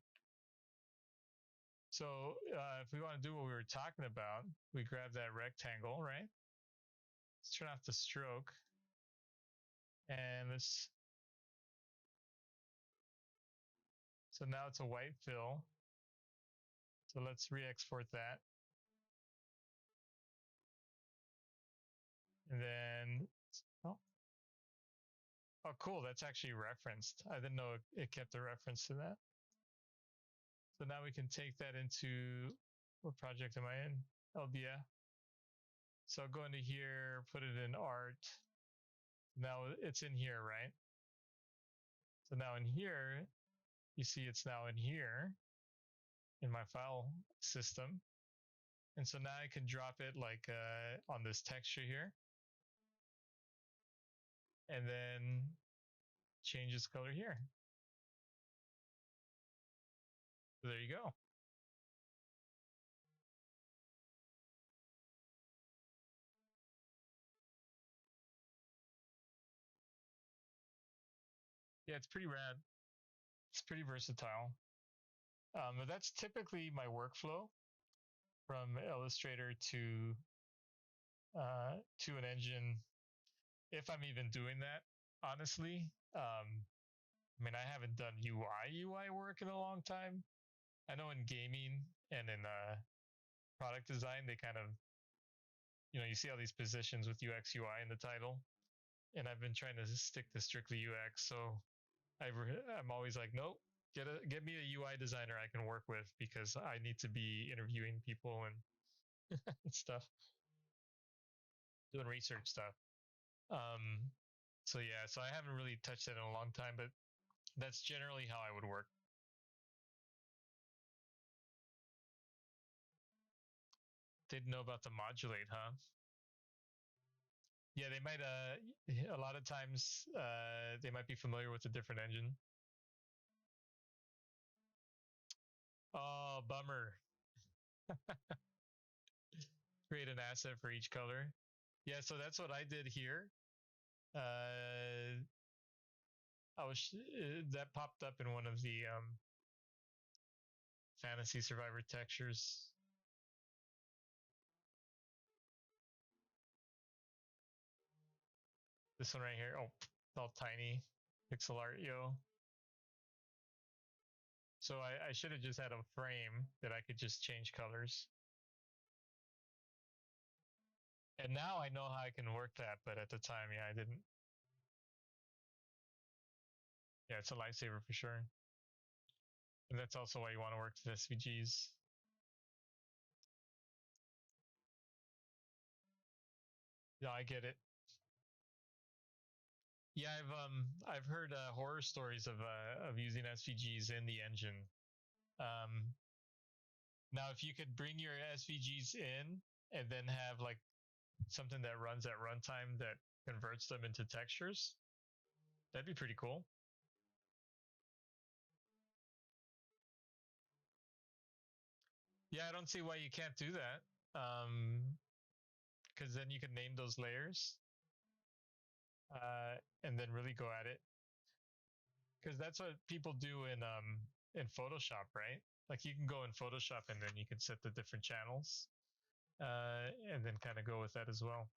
So if we want to do what we were talking about, we grab that rectangle, right? Let's turn off the stroke. And let's, so now it's a white fill. So let's re-export that. And then, oh, cool. That's actually referenced. I didn't know it kept a reference to that. So now we can take that into, what project am I in? LBF. So I'll go into here, put it in art. Now it's in here, right? So now in here, you see it's now in here in my file system. And so now I can drop it like on this texture here. And then change its color here. So there you go. Yeah, it's pretty rad. It's pretty versatile. But that's typically my workflow from Illustrator to an engine, if I'm even doing that. Honestly, I mean, I haven't done UI work in a long time. I know in gaming and in product design, they kind of, you see all these positions with UX UI in the title, and I've been trying to stick to strictly UX. So I'm always like, nope, get me a UI designer I can work with because I need to be interviewing people and stuff, doing research stuff. So yeah, so I haven't really touched that in a long time, but that's generally how I would work. Didn't know about the modulate, huh? Yeah, they might. A lot of times, they might be familiar with a different engine. Oh, bummer. Create an asset for each color. Yeah, so that's what I did here. That popped up in one of the Fantasy Survivor textures. This one right here. Oh, it's all tiny. Pixel art, yo. So I should have just had a frame that I could just change colors. And now I know how I can work that, but at the time, yeah, I didn't. Yeah, it's a lifesaver for sure. And that's also why you want to work with SVGs. Yeah, I get it. Yeah, I've heard horror stories of using SVGs in the engine. Now, if you could bring your SVGs in and then have like something that runs at runtime that converts them into textures, that'd be pretty cool. Yeah, I don't see why you can't do that. Because then you can name those layers and then really go at it. Because that's what people do in Photoshop, right? Like you can go in Photoshop and then you can set the different channels and then kind of go with that as well.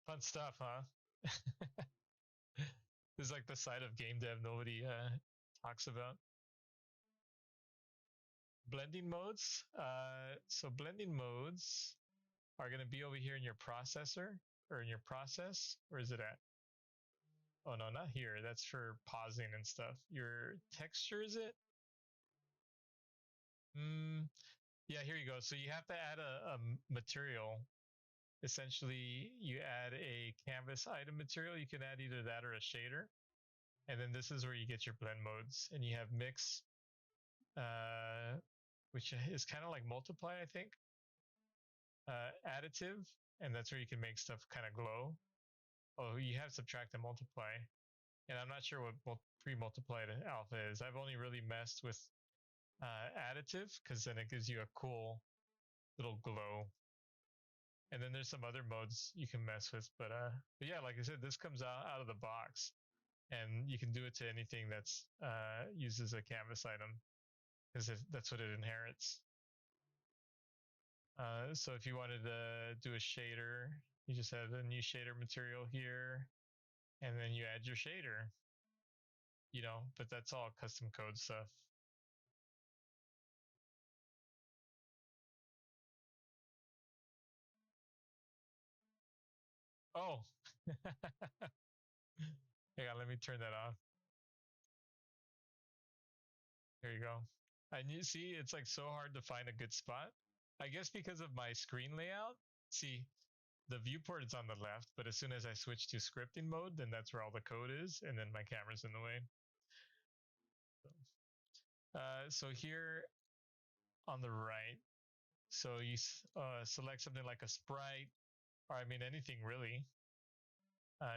Fun stuff, huh? This is like the side of game dev nobody talks about. Blending modes. So blending modes are going to be over here in your processor or in your process. Where is it at? Oh, no, not here. That's for pausing and stuff. Your texture, is it? Yeah, here you go. So you have to add a material. essentially you add a canvas item material. You can add either that or a shader. And then this is where you get your blend modes. And you have mix, which is kind of like multiply, I think. Additive, and that's where you can make stuff kind of glow. Oh, you have subtract and multiply. And I'm not sure what pre-multiplied alpha is. I've only really messed with additive because then it gives you a cool little glow. And then there's some other modes you can mess with, but yeah, like I said, this comes out of the box, and you can do it to anything that's uses a canvas item because that's what it inherits. So if you wanted to do a shader, you just add a new shader material here, and then you add your shader. You know, but that's all custom code stuff. Oh, hang on, let me turn that off. There you go. And you see, it's like so hard to find a good spot. I guess because of my screen layout. See, the viewport is on the left, but as soon as I switch to scripting mode, then that's where all the code is, and then my camera's in the way. So here on the right, so you select something like a sprite, or I mean anything really.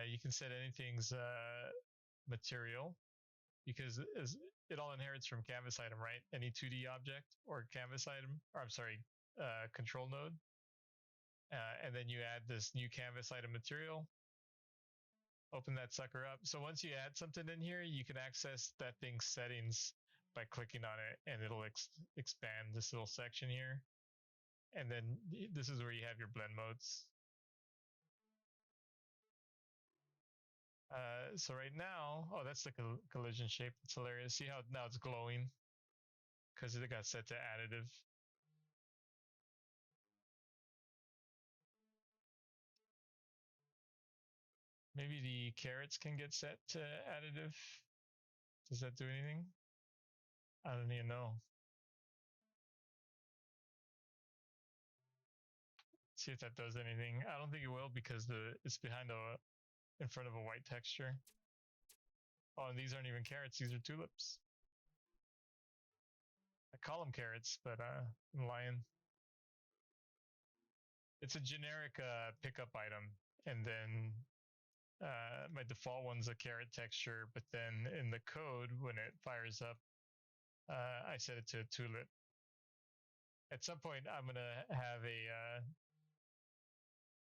You can set anything's material because it all inherits from canvas item, right? Any 2D object or canvas item, or I'm sorry, control node. And then you add this new canvas item material. Open that sucker up. So once you add something in here, you can access that thing's settings by clicking on it, and it'll expand this little section here. And then this is where you have your blend modes. So right now, oh, that's the collision shape. It's hilarious. See how now it's glowing because it got set to additive. Maybe the carrots can get set to additive. Does that do anything? I don't even know. See if that does anything. I don't think it will because it's behind in front of a white texture. Oh, and these aren't even carrots. These are tulips. I call them carrots, but I'm lying. It's a generic pickup item, and then my default one's a carrot texture, but then in the code, when it fires up, I set it to a tulip. At some point, I'm going to have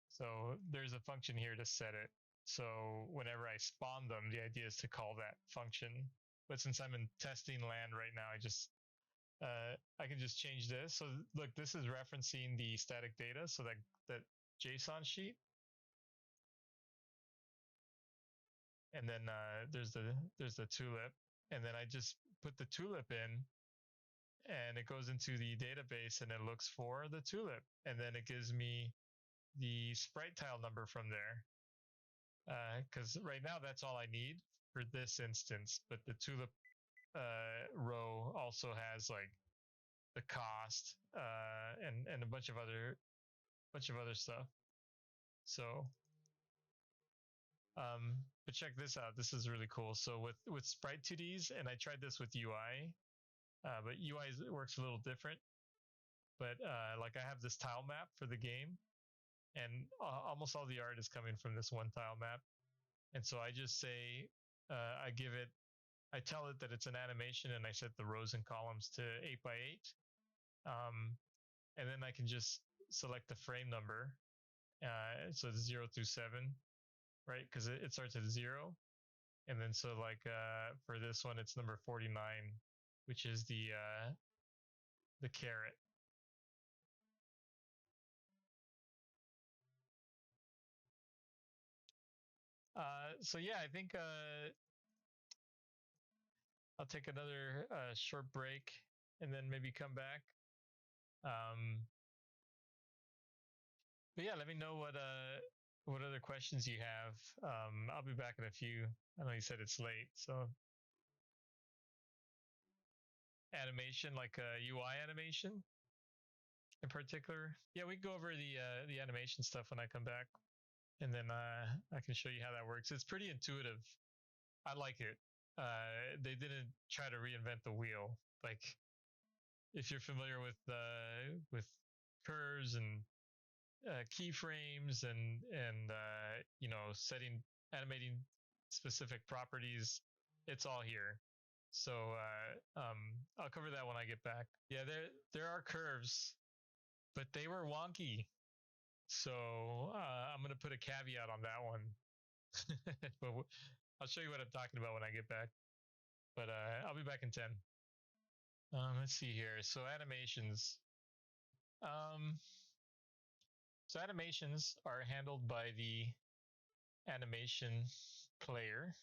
so there's a function here to set it. So whenever I spawn them, the idea is to call that function. But since I'm in testing land right now, I can just change this. So look, this is referencing the static data. So that JSON sheet. And then there's the tulip, and then I just put the tulip in, and it goes into the database, and it looks for the tulip, and then it gives me the sprite tile number from there. Because right now that's all I need for this instance, but the tulip row also has like the cost and a bunch of other stuff. So but check this out. This is really cool. So with Sprite 2Ds, and I tried this with UI, but UI works a little different. But like I have this tile map for the game, and almost all the art is coming from this one tile map. And so I just say, I tell it that it's an animation, and I set the rows and columns to 8x8. And then I can just select the frame number. So it's 0 through 7. Right? Because it starts at 0. And then so like for this one, it's number 49, which is the carrot. So yeah, I think I'll take another short break and then maybe come back. But yeah, let me know what other questions you have. I'll be back in a few. I know you said it's late, so animation, like a UI animation. in particular? Yeah, we can go over the animation stuff when I come back, and then I can show you how that works. It's pretty intuitive. I like it. They didn't try to reinvent the wheel. Like, if you're familiar with curves and keyframes and you know, animating specific properties, it's all here. So I'll cover that when I get back. Yeah, there are curves, but they were wonky. So I'm gonna put a caveat on that one. But I'll show you what I'm talking about when I get back. But I'll be back in 10. Let's see here. So animations. Um, so animations are handled by the animation player.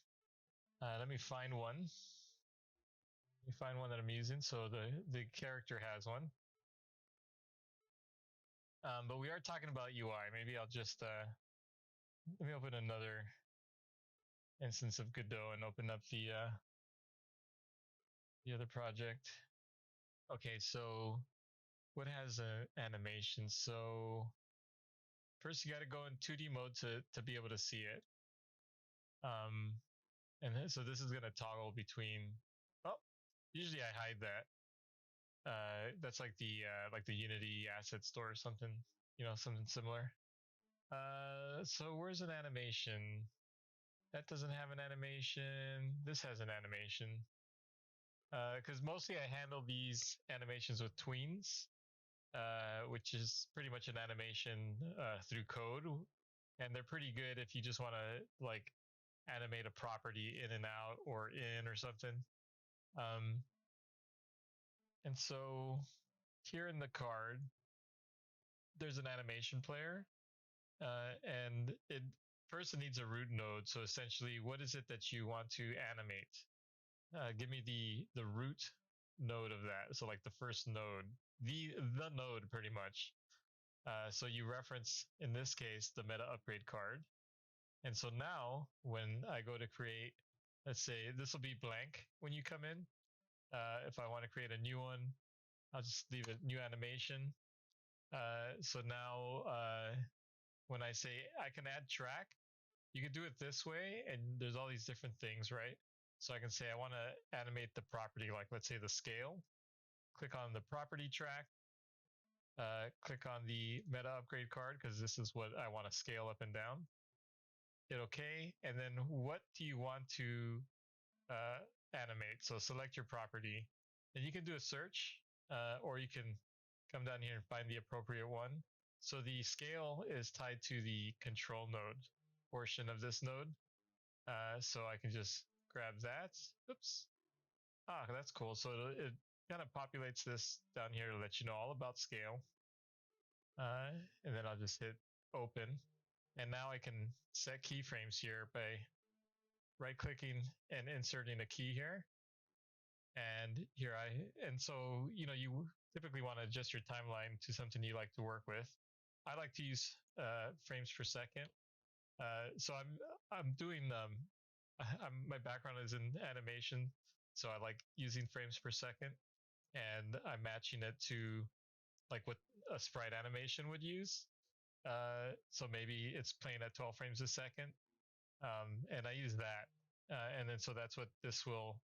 Let me find one. Let me find one that I'm using. So the character has one. But we are talking about UI. Maybe I'll just let me open another instance of Godot and open up the other project. Okay, so what has an animation? So first you got to go in 2D mode to be able to see it. And then, so this is going to toggle between. Oh, usually I hide that. That's like the Unity asset store or something, you know, something similar. So where's an animation? That doesn't have an animation. This has an animation. Because mostly I handle these animations with tweens, which is pretty much an animation through code, and they're pretty good if you just want to like animate a property in and out or in or something. And so here in the card, there's an animation player, and it first it needs a root node. So essentially, what is it that you want to animate? Give me the root node of that. So like the first node, the node pretty much. So you reference in this case the meta upgrade card, and so now when I go to create, let's say this will be blank when you come in. If I want to create a new one, I'll just leave it new animation. So now when I say I can add track, you can do it this way, and there's all these different things, right? So I can say I want to animate the property, like let's say the scale. Click on the property track. Click on the meta upgrade card because this is what I want to scale up and down. Hit OK, and then what do you want to animate? So select your property, and you can do a search, or you can come down here and find the appropriate one. So the scale is tied to the control node portion of this node. So I can just grab that. Oops. Ah, that's cool. So it kind of populates this down here to let you know all about scale. And then I'll just hit open. And now I can set keyframes here by right clicking and inserting a key here. And so, you know, you typically want to adjust your timeline to something you like to work with. I like to use frames per second. So I'm doing my background is in animation, so I like using frames per second, and I'm matching it to like what a sprite animation would use. So maybe it's playing at 12 frames a second, and I use that, and then so that's what this will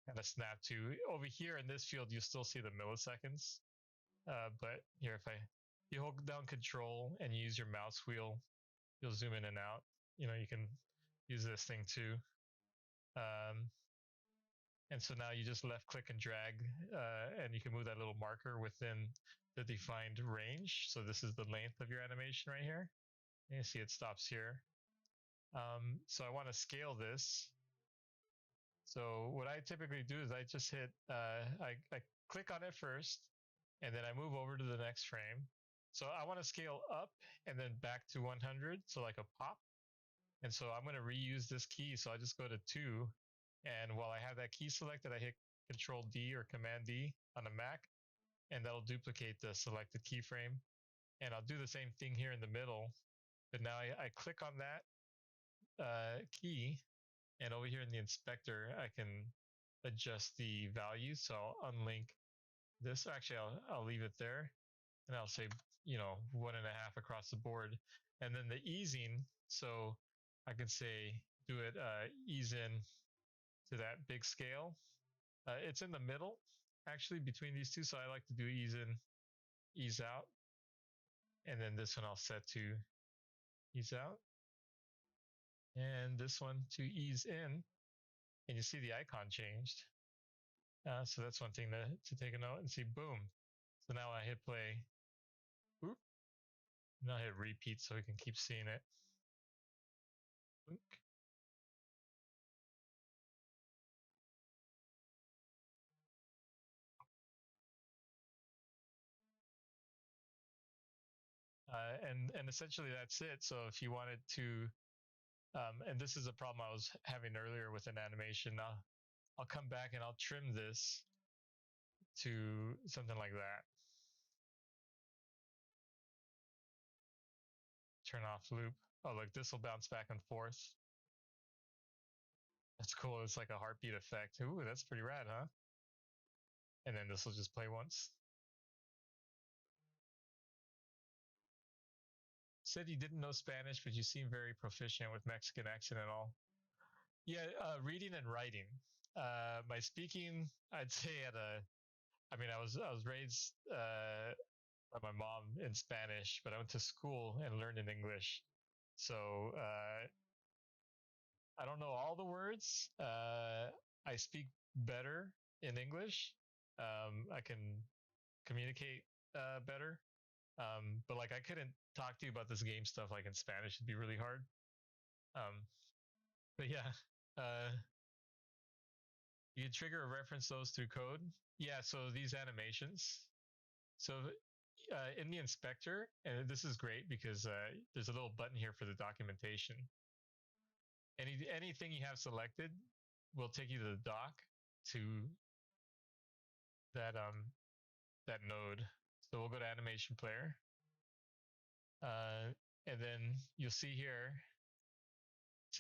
kind of snap to. Over here in this field, you still see the milliseconds, but here if you hold down Control and use your mouse wheel, you'll zoom in and out. You know, you can use this thing too. And so now you just left click and drag, and you can move that little marker within the defined range. So this is the length of your animation right here. And you see it stops here. So I want to scale this. So what I typically do is I just hit, I click on it first, and then I move over to the next frame. So I want to scale up and then back to 100. So like a pop. And so I'm going to reuse this key. So I just go to 2. And while I have that key selected, I hit Control D or Command D on a Mac, and that'll duplicate the selected keyframe. And I'll do the same thing here in the middle. But now I click on that key, and over here in the inspector, I can adjust the values. So I'll unlink this. Actually, I'll leave it there. and I'll say, 1.5 across the board. And then the easing, so I can say, do it ease in to that big scale. It's in the middle, actually, between these two. So I like to do ease in, ease out. And then this one I'll set to ease out. And this one to ease in. And you see the icon changed. So that's one thing to take a note and see, boom. So now I hit play. Oop. Now I hit repeat so we can keep seeing it. And essentially that's it. So if you wanted to, and this is a problem I was having earlier with an animation. I'll come back and I'll trim this to something like that. Turn off loop. Oh, look, this will bounce back and forth. That's cool. It's like a heartbeat effect. Ooh, that's pretty rad, huh? And then this will just play once. Said you didn't know Spanish, but you seem very proficient with Mexican accent and all. Yeah, reading and writing. My speaking, I'd say I mean, I was raised by my mom in Spanish, but I went to school and learned in English. So I don't know all the words. I speak better in English. I can communicate better. But like I couldn't talk to you about this game stuff like in Spanish. It'd be really hard. But yeah, you trigger or reference those through code. Yeah, so these animations. So in the inspector, and this is great because there's a little button here for the documentation. Anything you have selected will take you to the doc to that node. So we'll go to animation player. And then you'll see here,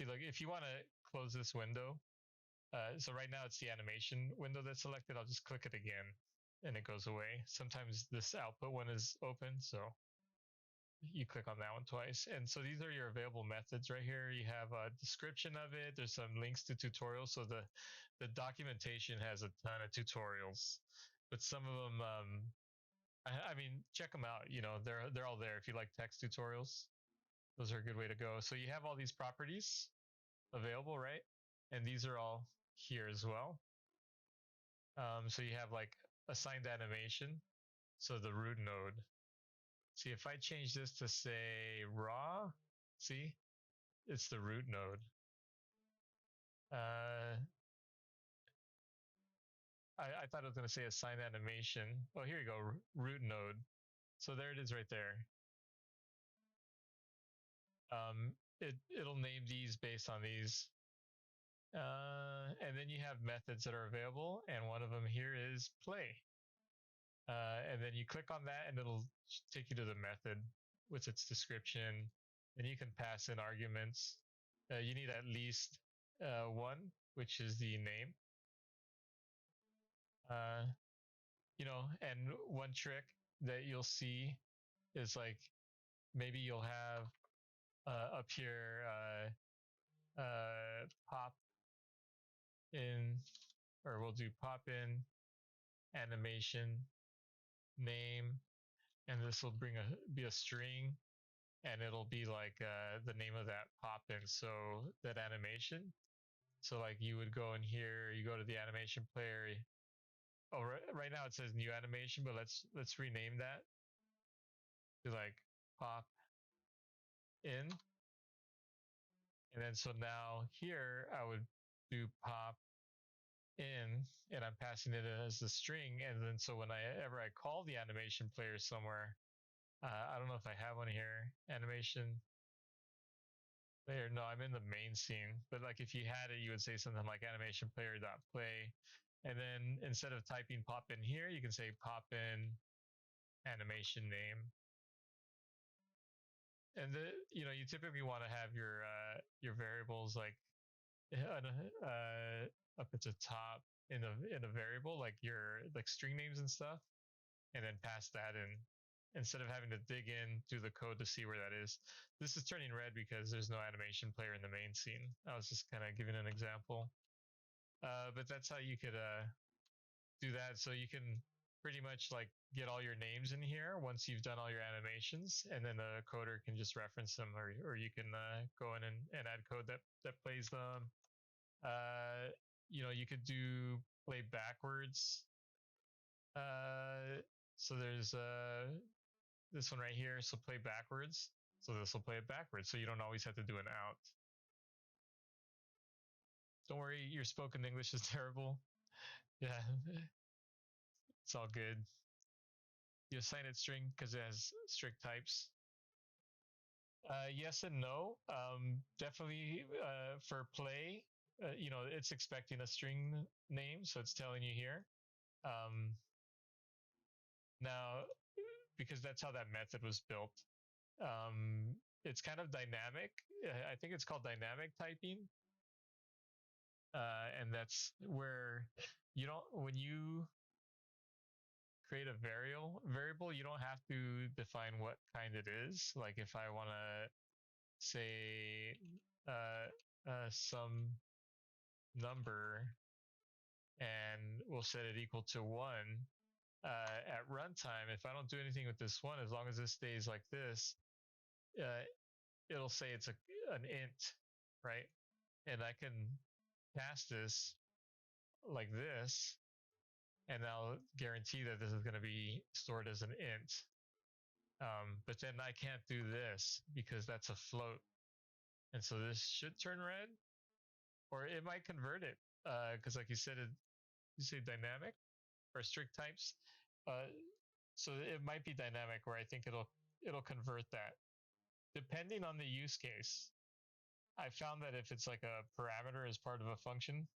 look, if you want to close this window, so right now it's the animation window that's selected. I'll just click it again and it goes away. Sometimes this output one is open, so you click on that one twice. And so these are your available methods right here. You have a description of it. There's some links to tutorials. So the documentation has a ton of tutorials, but some of them, I mean, check them out. They're all there. If you like text tutorials, those are a good way to go. So you have all these properties available, right? And these are all here as well. So you have like assigned animation. So the root node. See, if I change this to say raw, see, it's the root node. I thought I was going to say assign animation. Oh, here you go, root node. So there it is right there. It'll name these based on these. And then you have methods that are available, and one of them here is play. And then you click on that and it'll take you to the method with its description. Then you can pass in arguments. You need at least one, which is the name. And one trick that you'll see is like maybe you'll have up here pop in, or we'll do pop in animation name, and this will be a string, and it'll be like the name of that pop in, so that animation. So like you would go in here, you go to the animation player. Oh, right now it says new animation, but let's rename that to like pop in. And then so now here I would do pop in, and I'm passing it as a string. And then so whenever I call the animation player somewhere, I don't know if I have one here, animation player. No, I'm in the main scene. But like if you had it, you would say something like animation player dot play. And then instead of typing pop in here, you can say pop in animation name. And you typically want to have your variables like up at the top in a variable, like your like string names and stuff, and then pass that in. instead of having to dig in through the code to see where that is. This is turning red because there's no animation player in the main scene. I was just kind of giving an example. But that's how you could do that. So you can pretty much like get all your names in here once you've done all your animations, and then the coder can just reference them, or you can go in and add code that plays them. You could do play backwards. So there's this one right here. So play backwards. So this will play it backwards. So you don't always have to do an out. Don't worry, your spoken English is terrible. Yeah, it's all good. You assign it string because it has strict types. Yes and no. Definitely for play, it's expecting a string name, so it's telling you here. Now, because that's how that method was built, it's kind of dynamic. I think it's called dynamic typing. And that's where when you create a variable, you don't have to define what kind it is. Like if I want to say some number and we'll set it equal to 1, at runtime, if I don't do anything with this 1, as long as this stays like this, it'll say it's an int, right? And I can cast this like this, and I'll guarantee that this is going to be stored as an int. But then I can't do this because that's a float. And so this should turn red, or it might convert it. Because like you said, you say dynamic or strict types. So it might be dynamic, where I think it'll convert that. Depending on the use case, I found that if it's like a parameter as part of a function,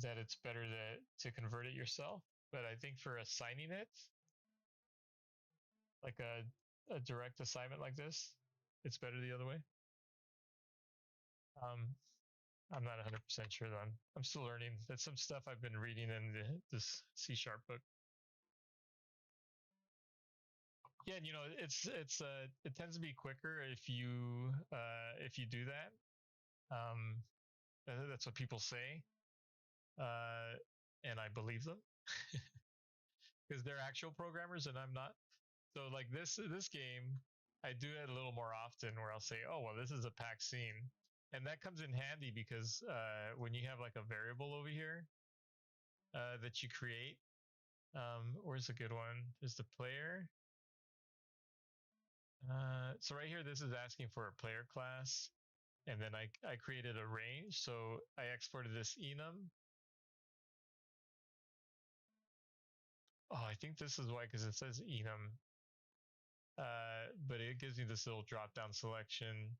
that it's better to convert it yourself. But I think for assigning it, like a direct assignment like this, it's better the other way. I'm not 100% sure though. I'm still learning. That's some stuff I've been reading in this C# book. Yeah, and it tends to be quicker if you do that. That's what people say, and I believe them because they're actual programmers and I'm not. So like this game, I do it a little more often, where I'll say, oh well, this is a packed scene, and that comes in handy because when you have like a variable over here that you create, where's a good one? There's the player. So right here, this is asking for a player class, and then I created a range. So I exported this enum. Oh, I think this is why, because it says enum. But it gives me this little drop-down selection.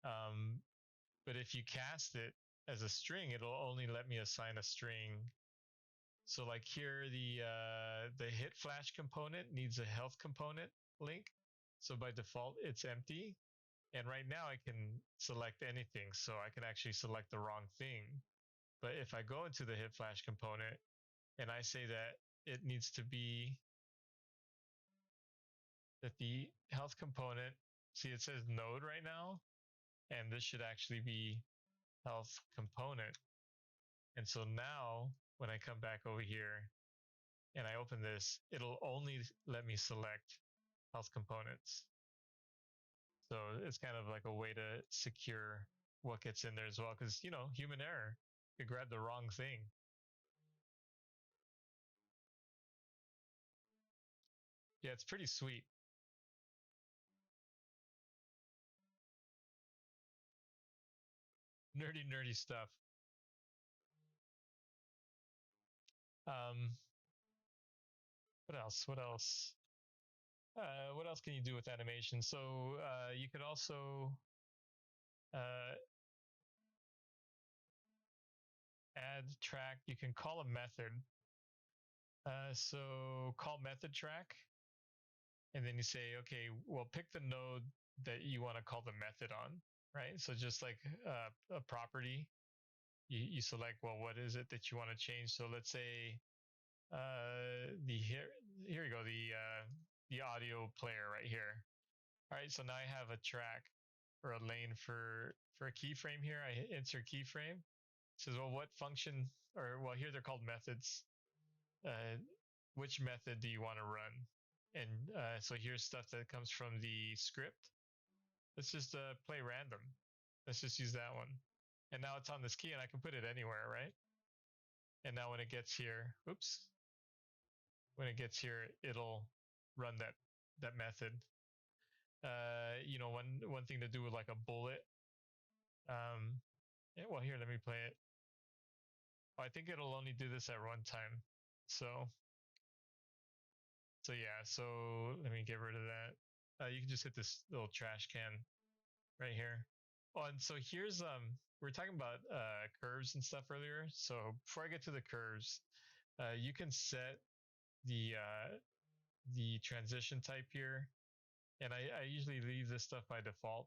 But if you cast it as a string, it'll only let me assign a string. So like here, the hit flash component needs a health component link. So by default, it's empty. And right now I can select anything. So I can actually select the wrong thing. But if I go into the hit flash component and I say that it needs to be that the health component, see it says node right now, and this should actually be health component. And so now when I come back over here and I open this, it'll only let me select health components. So it's kind of like a way to secure what gets in there as well, because human error, you grab the wrong thing. Yeah, it's pretty sweet. Nerdy stuff. What else? What else? What else can you do with animation? So you could also add track. You can call a method. So call method track, and then you say, okay, well, pick the node that you want to call the method on, right? So just like a property, you select, well, what is it that you want to change? So let's say here you go, the audio player right here. All right, so now I have a track or a lane for a keyframe here. I hit insert keyframe. It says, well, what function, or well, here they're called methods. Which method do you want to run? And so here's stuff that comes from the script. Let's just play random. Let's just use that one. And now it's on this key and I can put it anywhere, right? And now when it gets here, oops, when it gets here, it'll run that method. You know, one thing to do with like a bullet. Yeah, well, here, let me play it. Oh, I think it'll only do this at runtime. So yeah, so let me get rid of that. You can just hit this little trash can right here. Oh, and so here's we were talking about curves and stuff earlier. So before I get to the curves, you can set the transition type here, and I usually leave this stuff by default.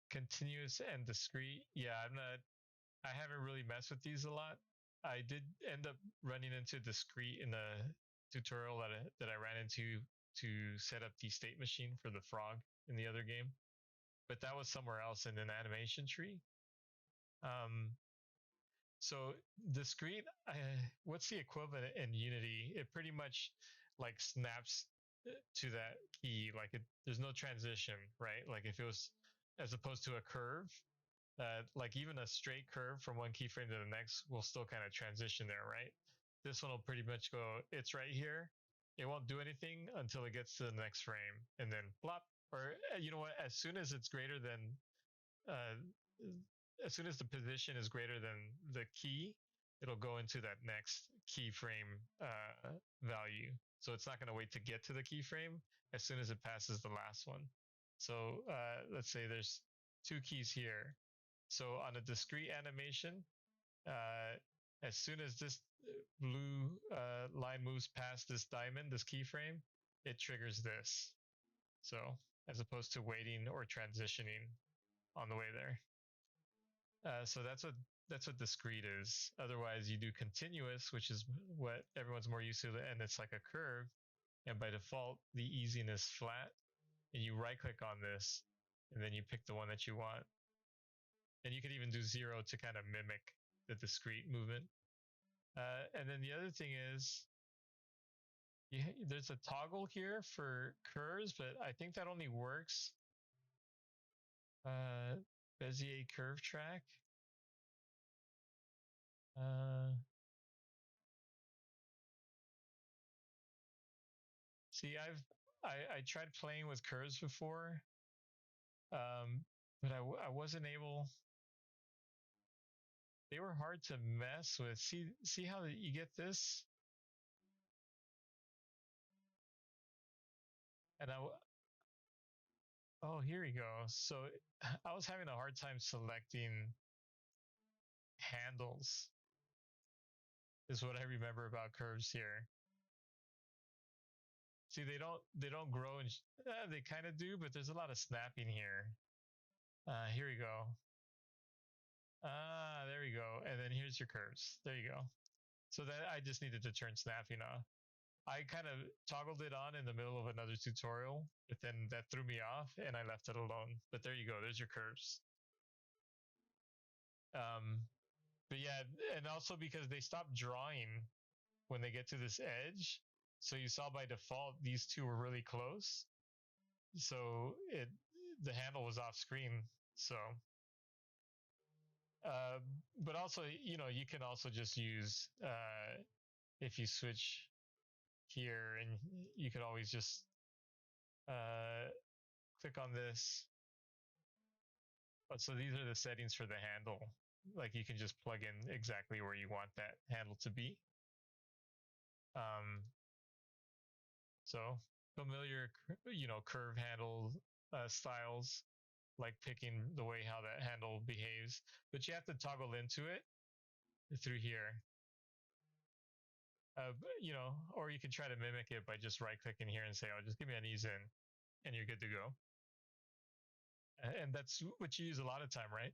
Continuous and discrete. Yeah, I haven't really messed with these a lot. I did end up running into discrete in the tutorial that I ran into to set up the state machine for the frog in the other game, but that was somewhere else in an animation tree. So discrete, what's the equivalent in Unity? It pretty much like snaps to that key. Like there's no transition, right? Like if it was, as opposed to a curve, like even a straight curve from one keyframe to the next will still kind of transition there, right? This one will pretty much go, it's right here. It won't do anything until it gets to the next frame and then plop. Or you know what? As soon as it's greater than, as soon as the position is greater than the key, it'll go into that next keyframe value. So it's not going to wait to get to the keyframe as soon as it passes the last one. So let's say there's two keys here. So on a discrete animation, as soon as this blue line moves past this diamond, this keyframe, it triggers this. So as opposed to waiting or transitioning on the way there. So that's what discrete is. Otherwise, you do continuous, which is what everyone's more used to, and it's like a curve. And by default, the easing is flat. And you right-click on this, and then you pick the one that you want. And you can even do 0 to kind of mimic the discrete movement. And then the other thing is, there's a toggle here for curves, but I think that only works. Bezier curve track. See, I tried playing with curves before, but I wasn't able. They were hard to mess with. See how you get this? And oh, here we go. So I was having a hard time selecting handles. Is what I remember about curves here. See, they don't grow, and they kind of do, but there's a lot of snapping here. Here we go. There we go. And then here's your curves. There you go. So that I just needed to turn snapping off. I kind of toggled it on in the middle of another tutorial, but then that threw me off and I left it alone. But there you go. There's your curves. But yeah, and also because they stopped drawing when they get to this edge. So you saw by default, these two were really close. So the handle was off screen. So, but also, you know, you can also just use, if you switch here, and you could always just click on this. But so these are the settings for the handle. Like you can just plug in exactly where you want that handle to be. So familiar, you know, curve handle styles, like picking the way how that handle behaves, but you have to toggle into it through here. You know, or you can try to mimic it by just right-clicking here and say, "Oh, just give me an ease in," and you're good to go. And that's what you use a lot of time, right?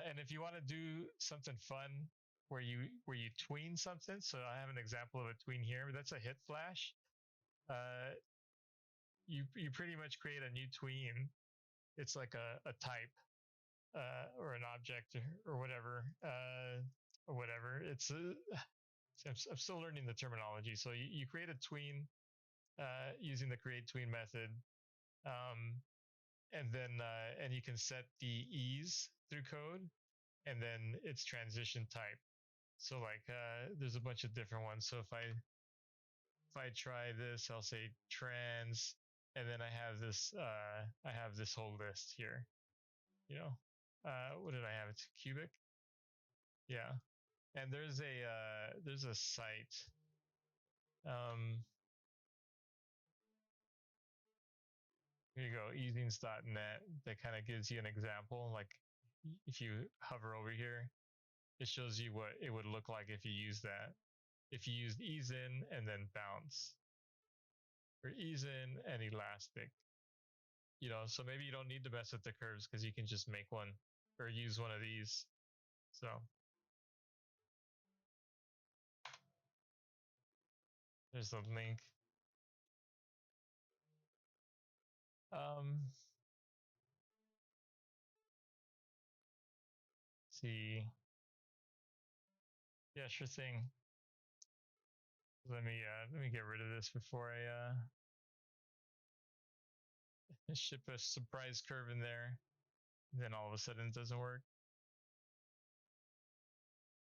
And if you want to do something fun, where you tween something. So I have an example of a tween here. That's a hit flash. You pretty much create a new tween. It's like a type or an object or whatever. It's I'm still learning the terminology. So you create a tween using the create tween method, and then and you can set the ease through code, and then its transition type. So like there's a bunch of different ones. So if I try this, I'll say trans, and then I have this whole list here. You know, what did I have? It's cubic. Yeah, and there's a site. Here you go, easings.net. That kind of gives you an example. Like if you hover over here, it shows you what it would look like if you use that. If you used ease in and then bounce, or ease in and elastic. So maybe you don't need to mess with the curves because you can just make one or use one of these. So there's the link. See. Yeah, sure thing. Let me get rid of this before I ship a surprise curve in there. Then all of a sudden it doesn't work.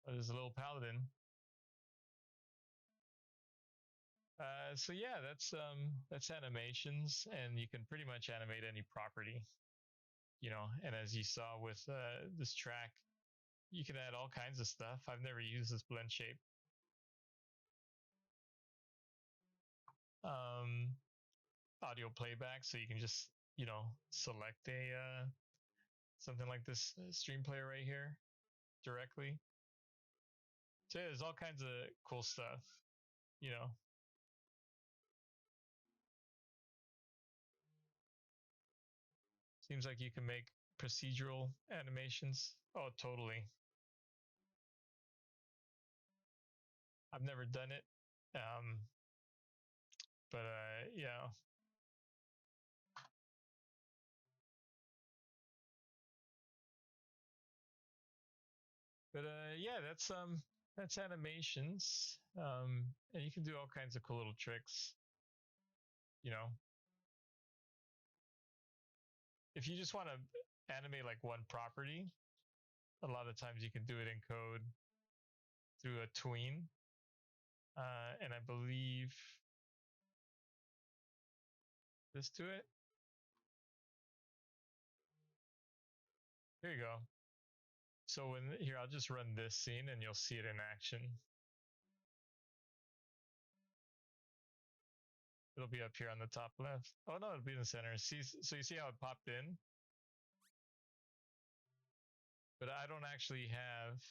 Oh, there's a little paladin. So yeah, that's animations, and you can pretty much animate any property. And as you saw with this track, you can add all kinds of stuff. I've never used this blend shape. Audio playback, so you can just select a something like this stream player right here directly. So yeah, there's all kinds of cool stuff. Seems like you can make procedural animations. Oh, totally. I've never done it. But yeah. But yeah, that's animations. And you can do all kinds of cool little tricks. If you just want to animate like one property, a lot of times you can do it in code through a tween. And I believe this to it. There you go. So here, I'll just run this scene and you'll see it in action. It'll be up here on the top left. Oh no, it'll be in the center. So you see how it popped in? But I don't actually have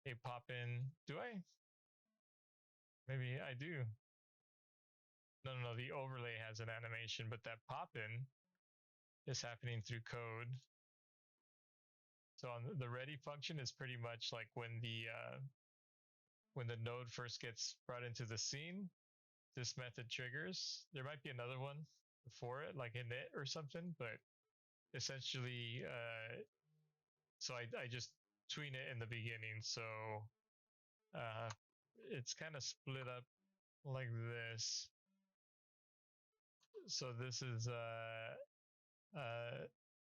a pop in. Do I? Maybe I do. No. The overlay has an animation, but that pop in is happening through code. So on the ready function is pretty much like when the node first gets brought into the scene, this method triggers. There might be another one before it, like init or something, but essentially, so I just tween it in the beginning. So it's kind of split up like this. So this is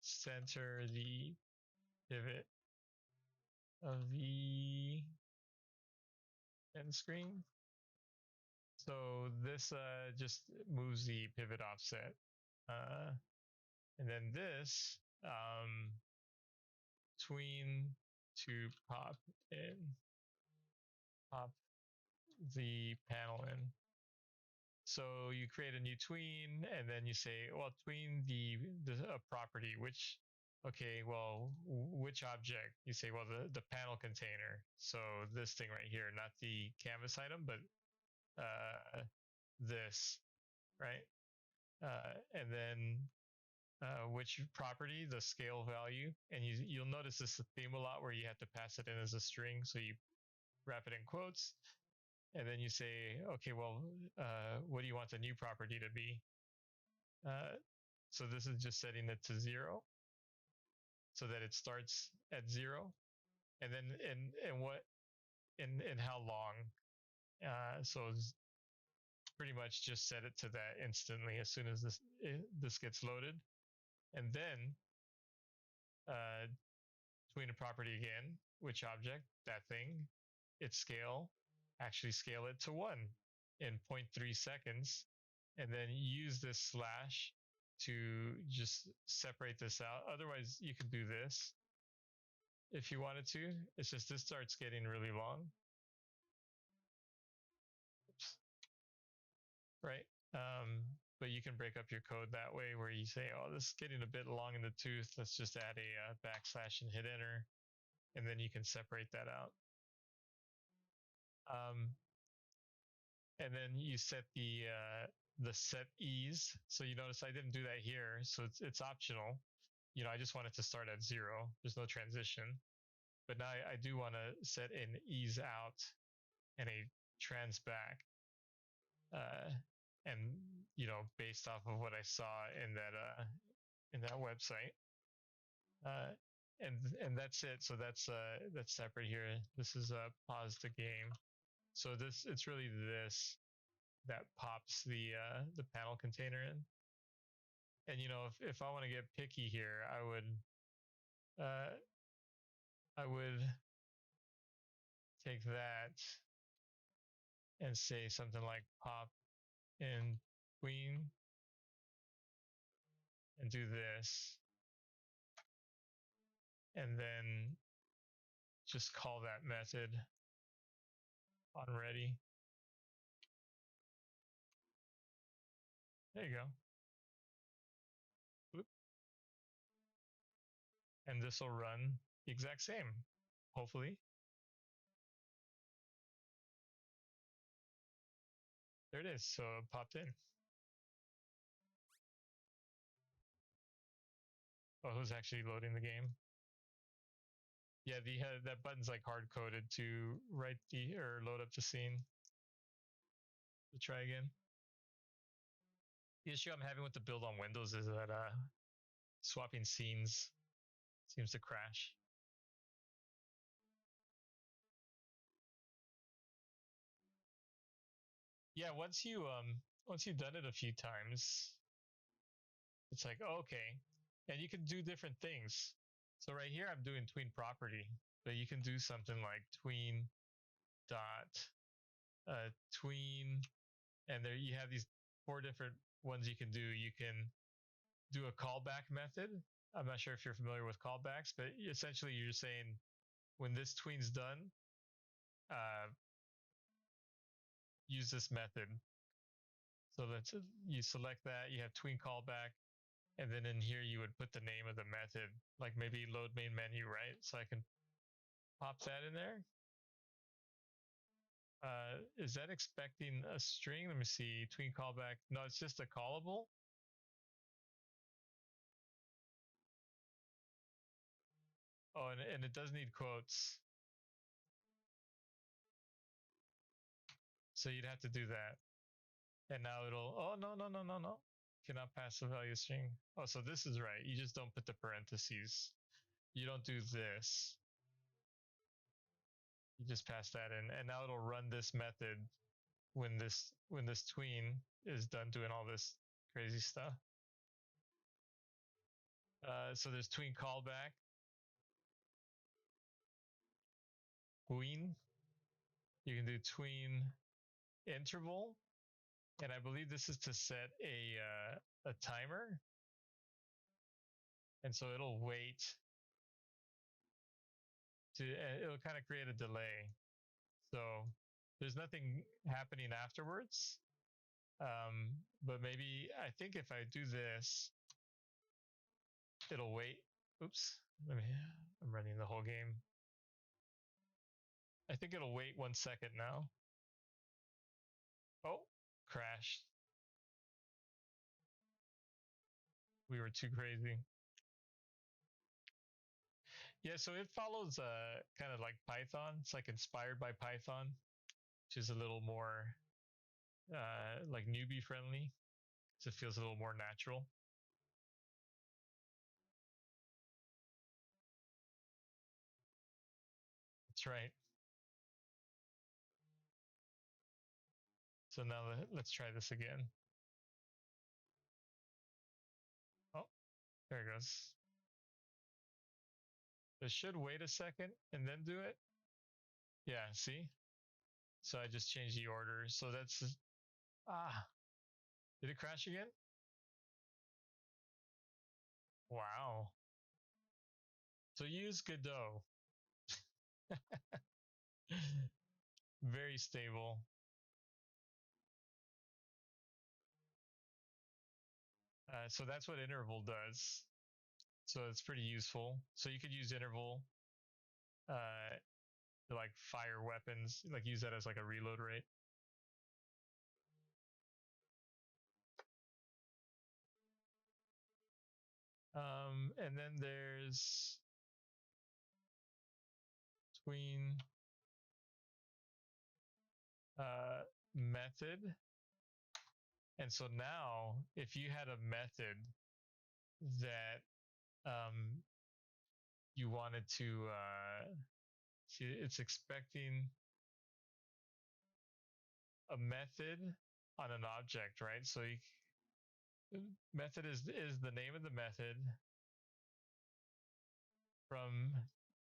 center the pivot of the end screen. So this just moves the pivot offset. And then this tween to pop the panel in. So you create a new tween, and then you say, well, tween the property, which object? You say, well, the panel container. So this thing right here, not the canvas item, but this, right? And then which property, the scale value, and you'll notice this theme a lot where you have to pass it in as a string. So you wrap it in quotes, and then you say, okay, well, what do you want the new property to be? So this is just setting it to 0 so that it starts at 0, and then in how long. So it's pretty much just set it to that instantly as soon as this gets loaded, and then tween a property again, which object, that thing, its scale, actually scale it to 1 in 0.3 seconds, and then use this slash to just separate this out. Otherwise, you could do this if you wanted to. It's just this starts getting really long. Oops. Right? But you can break up your code that way where you say, oh, this is getting a bit long in the tooth. Let's just add a backslash and hit enter. And then you can separate that out. And then you set the set ease. So you notice I didn't do that here. So it's optional. You know, I just want it to start at 0. There's no transition. But now I do want to set an ease out and a trans back. And you know, based off of what I saw in that website, and that's it. So that's separate here. This is pause the game. So it's really this that pops the panel container in. And you know, if I want to get picky here, I would take that and say something like pop in tween and do this, and then just call that method on ready. There you go. Oop. And this will run the exact same, hopefully. There it is. So it popped in. Oh, who's actually loading the game? Yeah, that button's like hard coded to write or load up the scene. Let's try again. The issue I'm having with the build on Windows is that swapping scenes seems to crash. Yeah, once you've done it a few times, it's like, oh, okay, and you can do different things. So right here, I'm doing tween property, but you can do something like tween dot tween, and there you have these 4 different ones you can do. You can do a callback method. I'm not sure if you're familiar with callbacks, but essentially you're saying when this tween's done, use this method. So you select that, you have tween callback, and then in here you would put the name of the method, like maybe load main menu, right? So I can pop that in there. Is that expecting a string? Let me see, tween callback. No, it's just a callable. Oh, and it does need quotes. So you'd have to do that. And now it'll, oh, no. Cannot pass the value string. Oh, so this is right. You just don't put the parentheses. You don't do this. You just pass that in, and now it'll run this method when this tween is done doing all this crazy stuff. So there's tween callback, tween. You can do tween interval, and I believe this is to set a timer, and so it'll wait to, it'll kind of create a delay. So there's nothing happening afterwards. But maybe I think if I do this, it'll wait. Oops. I'm running the whole game. I think it'll wait 1 second now. Oh, crashed. we were too crazy. Yeah, so it follows kind of like Python. It's like inspired by Python, which is a little more like newbie friendly. So it feels a little more natural. That's right. So now let's try this again. Oh, there it goes. It should wait a second and then do it. Yeah, see? So I just changed the order. So that's, did it crash again? Wow. So use Godot. Very stable. So that's what interval does. So it's pretty useful. So you could use interval uh, to like fire weapons, like use that as like a reload rate. And then there's tween method. And so now, if you had a method that you wanted to see, it's expecting a method on an object, right? So method is the name of the method from,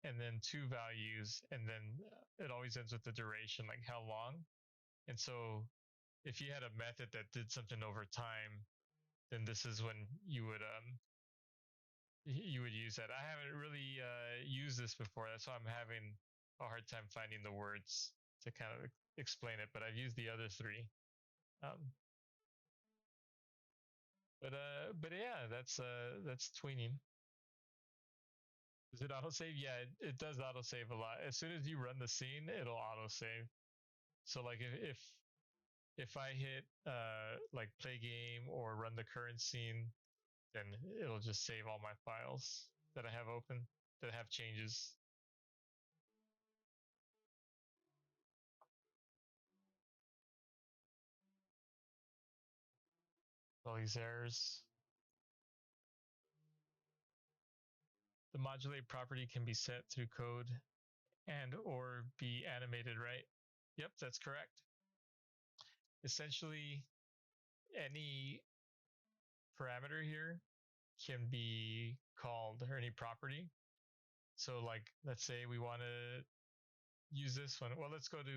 and then two values, and then it always ends with the duration, like how long. And so if you had a method that did something over time, then this is when you would use that. I haven't really used this before. That's why I'm having a hard time finding the words to kind of explain it. But I've used the other three. But yeah, that's tweening. Does it autosave? Yeah, it does autosave a lot. As soon as you run the scene, it'll autosave. So like if I hit like play game or run the current scene, then it'll just save all my files that I have open that have changes. All these errors. The modulate property can be set through code and or be animated, right? Yep, that's correct. Essentially, any parameter here can be called, or any property. So like, let's say we want to use this one. Well, let's go to,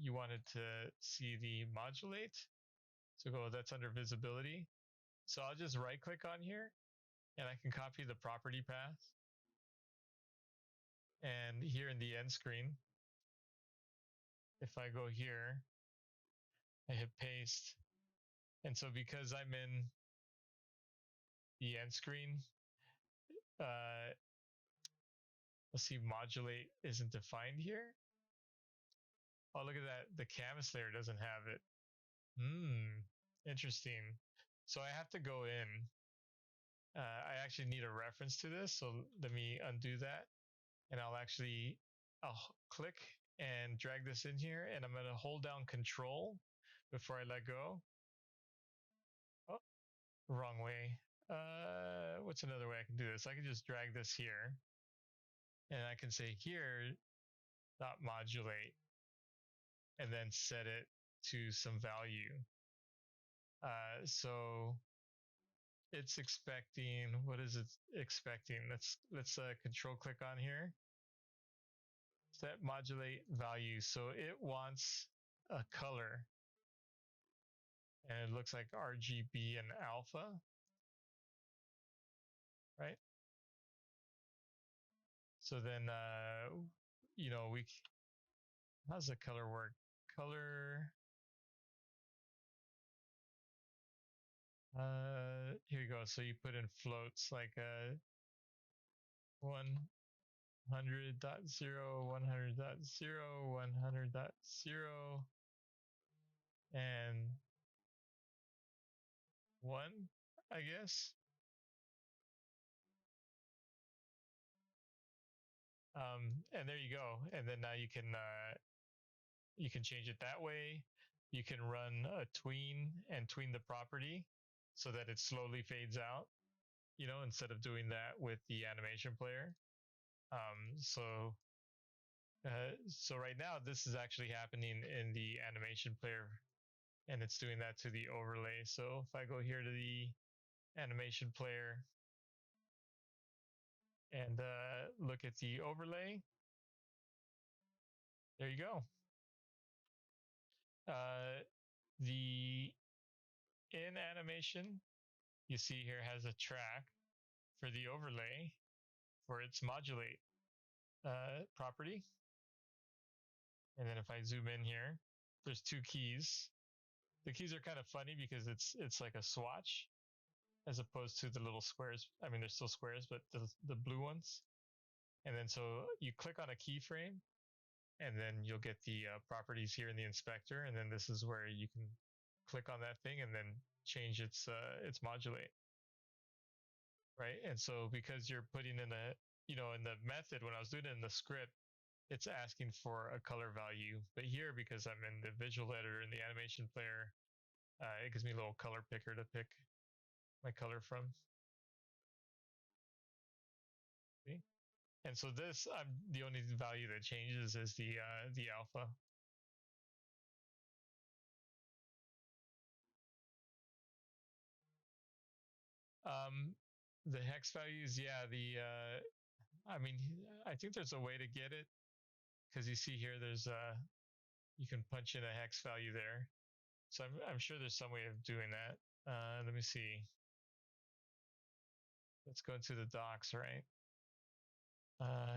you wanted to see the modulate. So go, that's under visibility. So I'll just right click on here and I can copy the property path. And here in the end screen, if I go here, I hit paste. And so because I'm in the end screen, let's see, modulate isn't defined here. Oh, look at that. The canvas layer doesn't have it. Interesting. So I have to go in. I actually need a reference to this. So let me undo that. And I'll click and drag this in here. And I'm going to hold down Control before I let go. Oh, wrong way. What's another way I can do this? I can just drag this here. And I can say here, dot modulate. And then set it to some value. So it's expecting, what is it expecting? Let's control click on here. Set modulate value. So it wants a color. And it looks like RGB and alpha. Right? So then, how's the color work? Color, here you go. So you put in floats like 100.0, 100.0, 100.0, and 1, I guess. And there you go. And then now you can change it that way. You can run a tween and tween the property so that it slowly fades out, instead of doing that with the animation player. So right now this is actually happening in the animation player, and it's doing that to the overlay. So if I go here to the animation player and look at the overlay, there you go. The in animation, you see here has a track for the overlay for its modulate property. And then if I zoom in here, there's two keys. The keys are kind of funny because it's like a swatch as opposed to the little squares. I mean, they're still squares, but the blue ones. And then so you click on a keyframe, and then you'll get the properties here in the inspector. And then this is where you can click on that thing and then change its modulate. Right. And so because you're putting in in the method, when I was doing it in the script, it's asking for a color value. But here, because I'm in the visual editor in the animation player, it gives me a little color picker to pick my color from. See? And so this, the only value that changes is the alpha. The hex values, yeah. I mean, I think there's a way to get it, because you see here, there's you can punch in a hex value there. So I'm sure there's some way of doing that. Let me see. Let's go into the docs, right?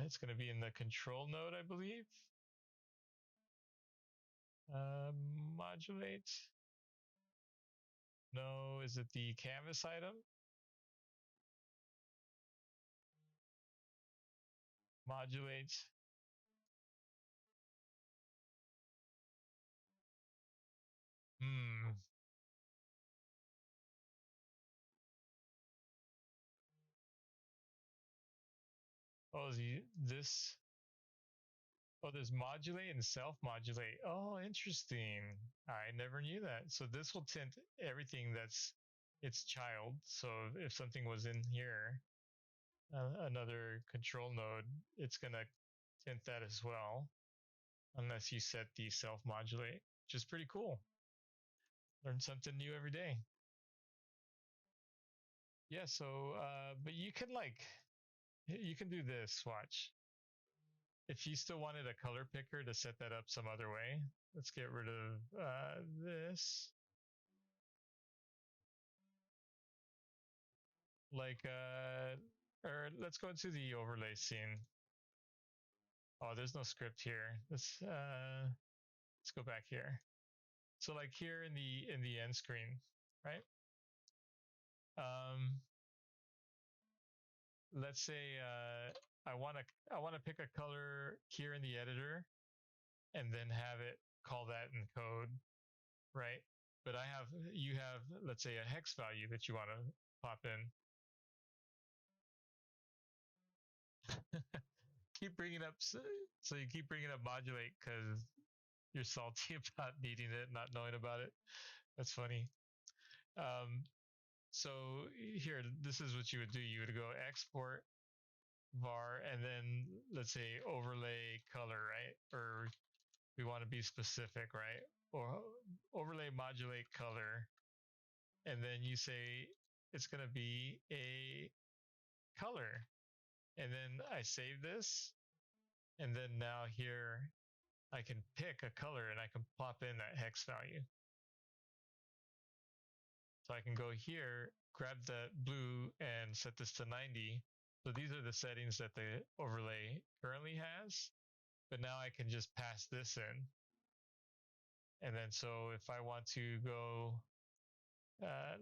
It's going to be in the control node, I believe. Modulate. No, is it the canvas item? Modulate. Oh, this. Oh, there's modulate and self-modulate. Oh, interesting. I never knew that. So this will tint everything that's its child. So if something was in here, another control node, it's going to tint that as well, unless you set the self-modulate, which is pretty cool. Learn something new every day. Yeah, so, but you can do this, watch. If you still wanted a color picker to set that up some other way, let's get rid of this. Or let's go into the overlay scene. Oh, there's no script here. Let's go back here. So like here in the end screen, right? Let's say I want to pick a color here in the editor, and then have it call that in code, right? But you have, let's say, a hex value that you want to pop in. Keep bringing up, so you keep bringing up modulate because you're salty about needing it, not knowing about it. That's funny. So here, this is what you would do. You would go export var, and then let's say overlay color, right? Or we want to be specific, right? Or overlay modulate color. And then you say it's going to be a color. And then I save this. And then now here, I can pick a color and I can pop in that hex value. So I can go here, grab the blue and set this to 90. So these are the settings that the overlay currently has. But now I can just pass this in. And then so if I want to go,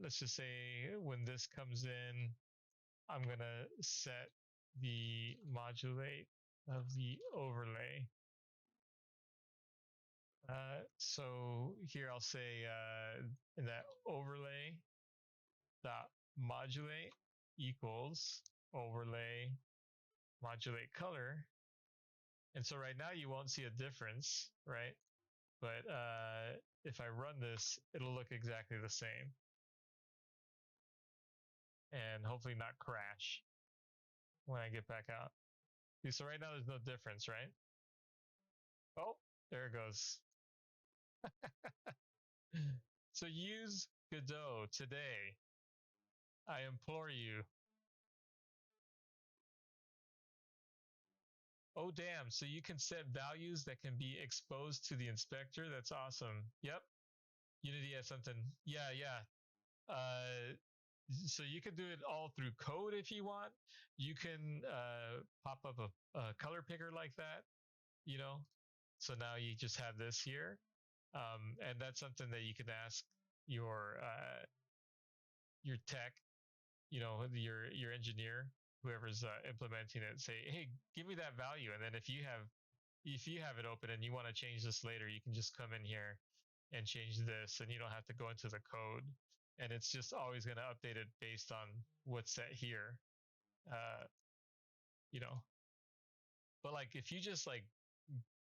let's just say when this comes in, I'm going to set the modulate of the overlay. So here I'll say in that overlay dot modulate equals overlay modulate color. And so right now you won't see a difference, right? But if I run this, it'll look exactly the same. And hopefully not crash when I get back out. See, so right now there's no difference, right? Oh, there it goes. So use Godot today. I implore you. Oh, damn. So you can set values that can be exposed to the inspector. That's awesome. Yep. Unity has something. Yeah, yeah. So you can do it all through code if you want. You can pop up a color picker like that, you know. So now you just have this here, and that's something that you can ask your tech, your engineer, whoever's implementing it. Say, hey, give me that value, and then if you have it open and you want to change this later, you can just come in here and change this, and you don't have to go into the code. And it's just always going to update it based on what's set here. Uh, you know, but like if you just like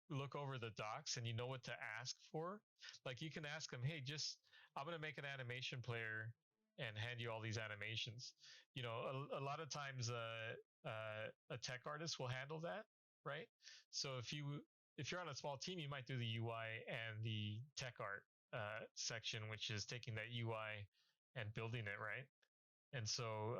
look over the docs and you know what to ask for, like you can ask them, hey, just I'm going to make an animation player and hand you all these animations. A lot of times a tech artist will handle that, right? So if you're on a small team, you might do the UI and the tech art section, which is taking that UI and building it, right? And so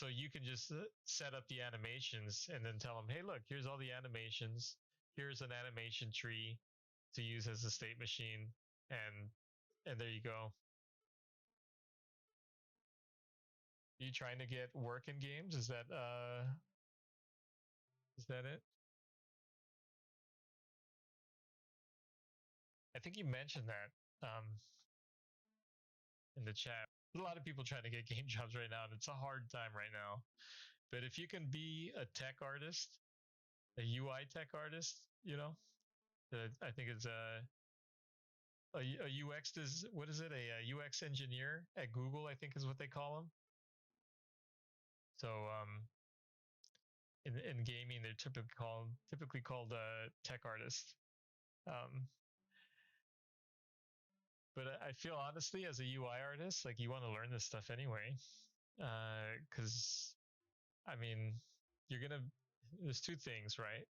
you can just set up the animations and then tell them, hey, look, here's all the animations. Here's an animation tree to use as a state machine, and there you go. Are you trying to get work in games? Is that it? I think you mentioned that in the chat. There's a lot of people trying to get game jobs right now, and it's a hard time right now. But if you can be a tech artist, a UI tech artist, I think it's a UX does what is it? A UX engineer at Google, I think is what they call them. So in gaming, they're typically called tech artists. Um, but I feel honestly, as a UI artist, like you want to learn this stuff anyway, because I mean, you're gonna. There's two things, right?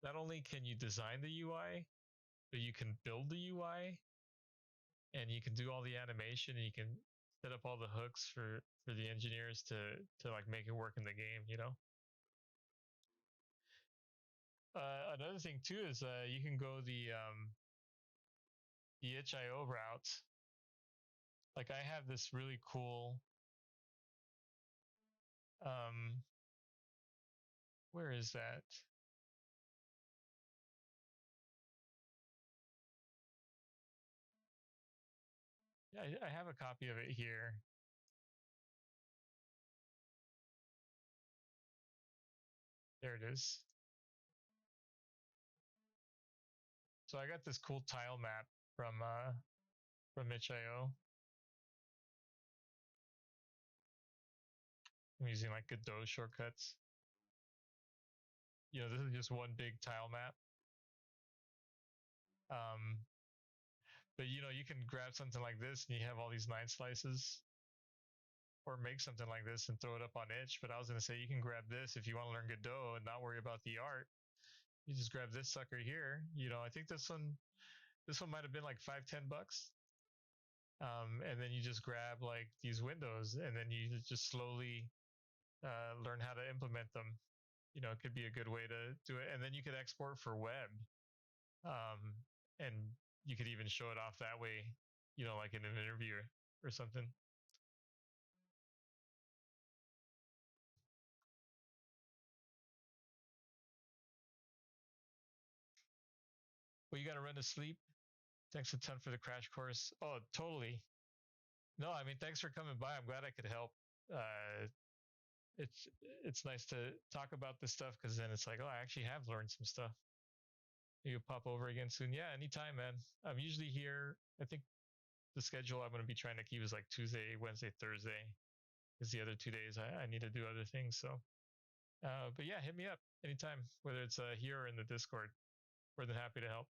Not only can you design the UI, but you can build the UI, and you can do all the animation, and you can set up all the hooks for the engineers to like make it work in the game. Another thing too is you can go the itch.io route. Like I have this really cool um where is that? Yeah, I have a copy of it here. There it is. So I got this cool tile map from itch.io. I'm using like Godot shortcuts. This is just one big tile map. Um, but you can grab something like this and you have all these 9 slices, or make something like this and throw it up on itch. But I was going to say you can grab this if you want to learn Godot and not worry about the art. You just grab this sucker here. I think this one might have been like $5-10. And then you just grab like these windows and then you just slowly learn how to implement them. It could be a good way to do it. And then you could export for web. And you could even show it off that way, like in an interview or something. Well, you got to run to sleep. Thanks a ton for the crash course. Oh, totally. No, I mean, thanks for coming by. I'm glad I could help. Uh, it's it's nice to talk about this stuff because then it's like, oh, I actually have learned some stuff. You pop over again soon. Yeah, anytime, man. I'm usually here. I think the schedule I'm going to be trying to keep is like Tuesday, Wednesday, Thursday, because the other 2 days I need to do other things. So But yeah, hit me up anytime, whether it's here or in the Discord. More than happy to help.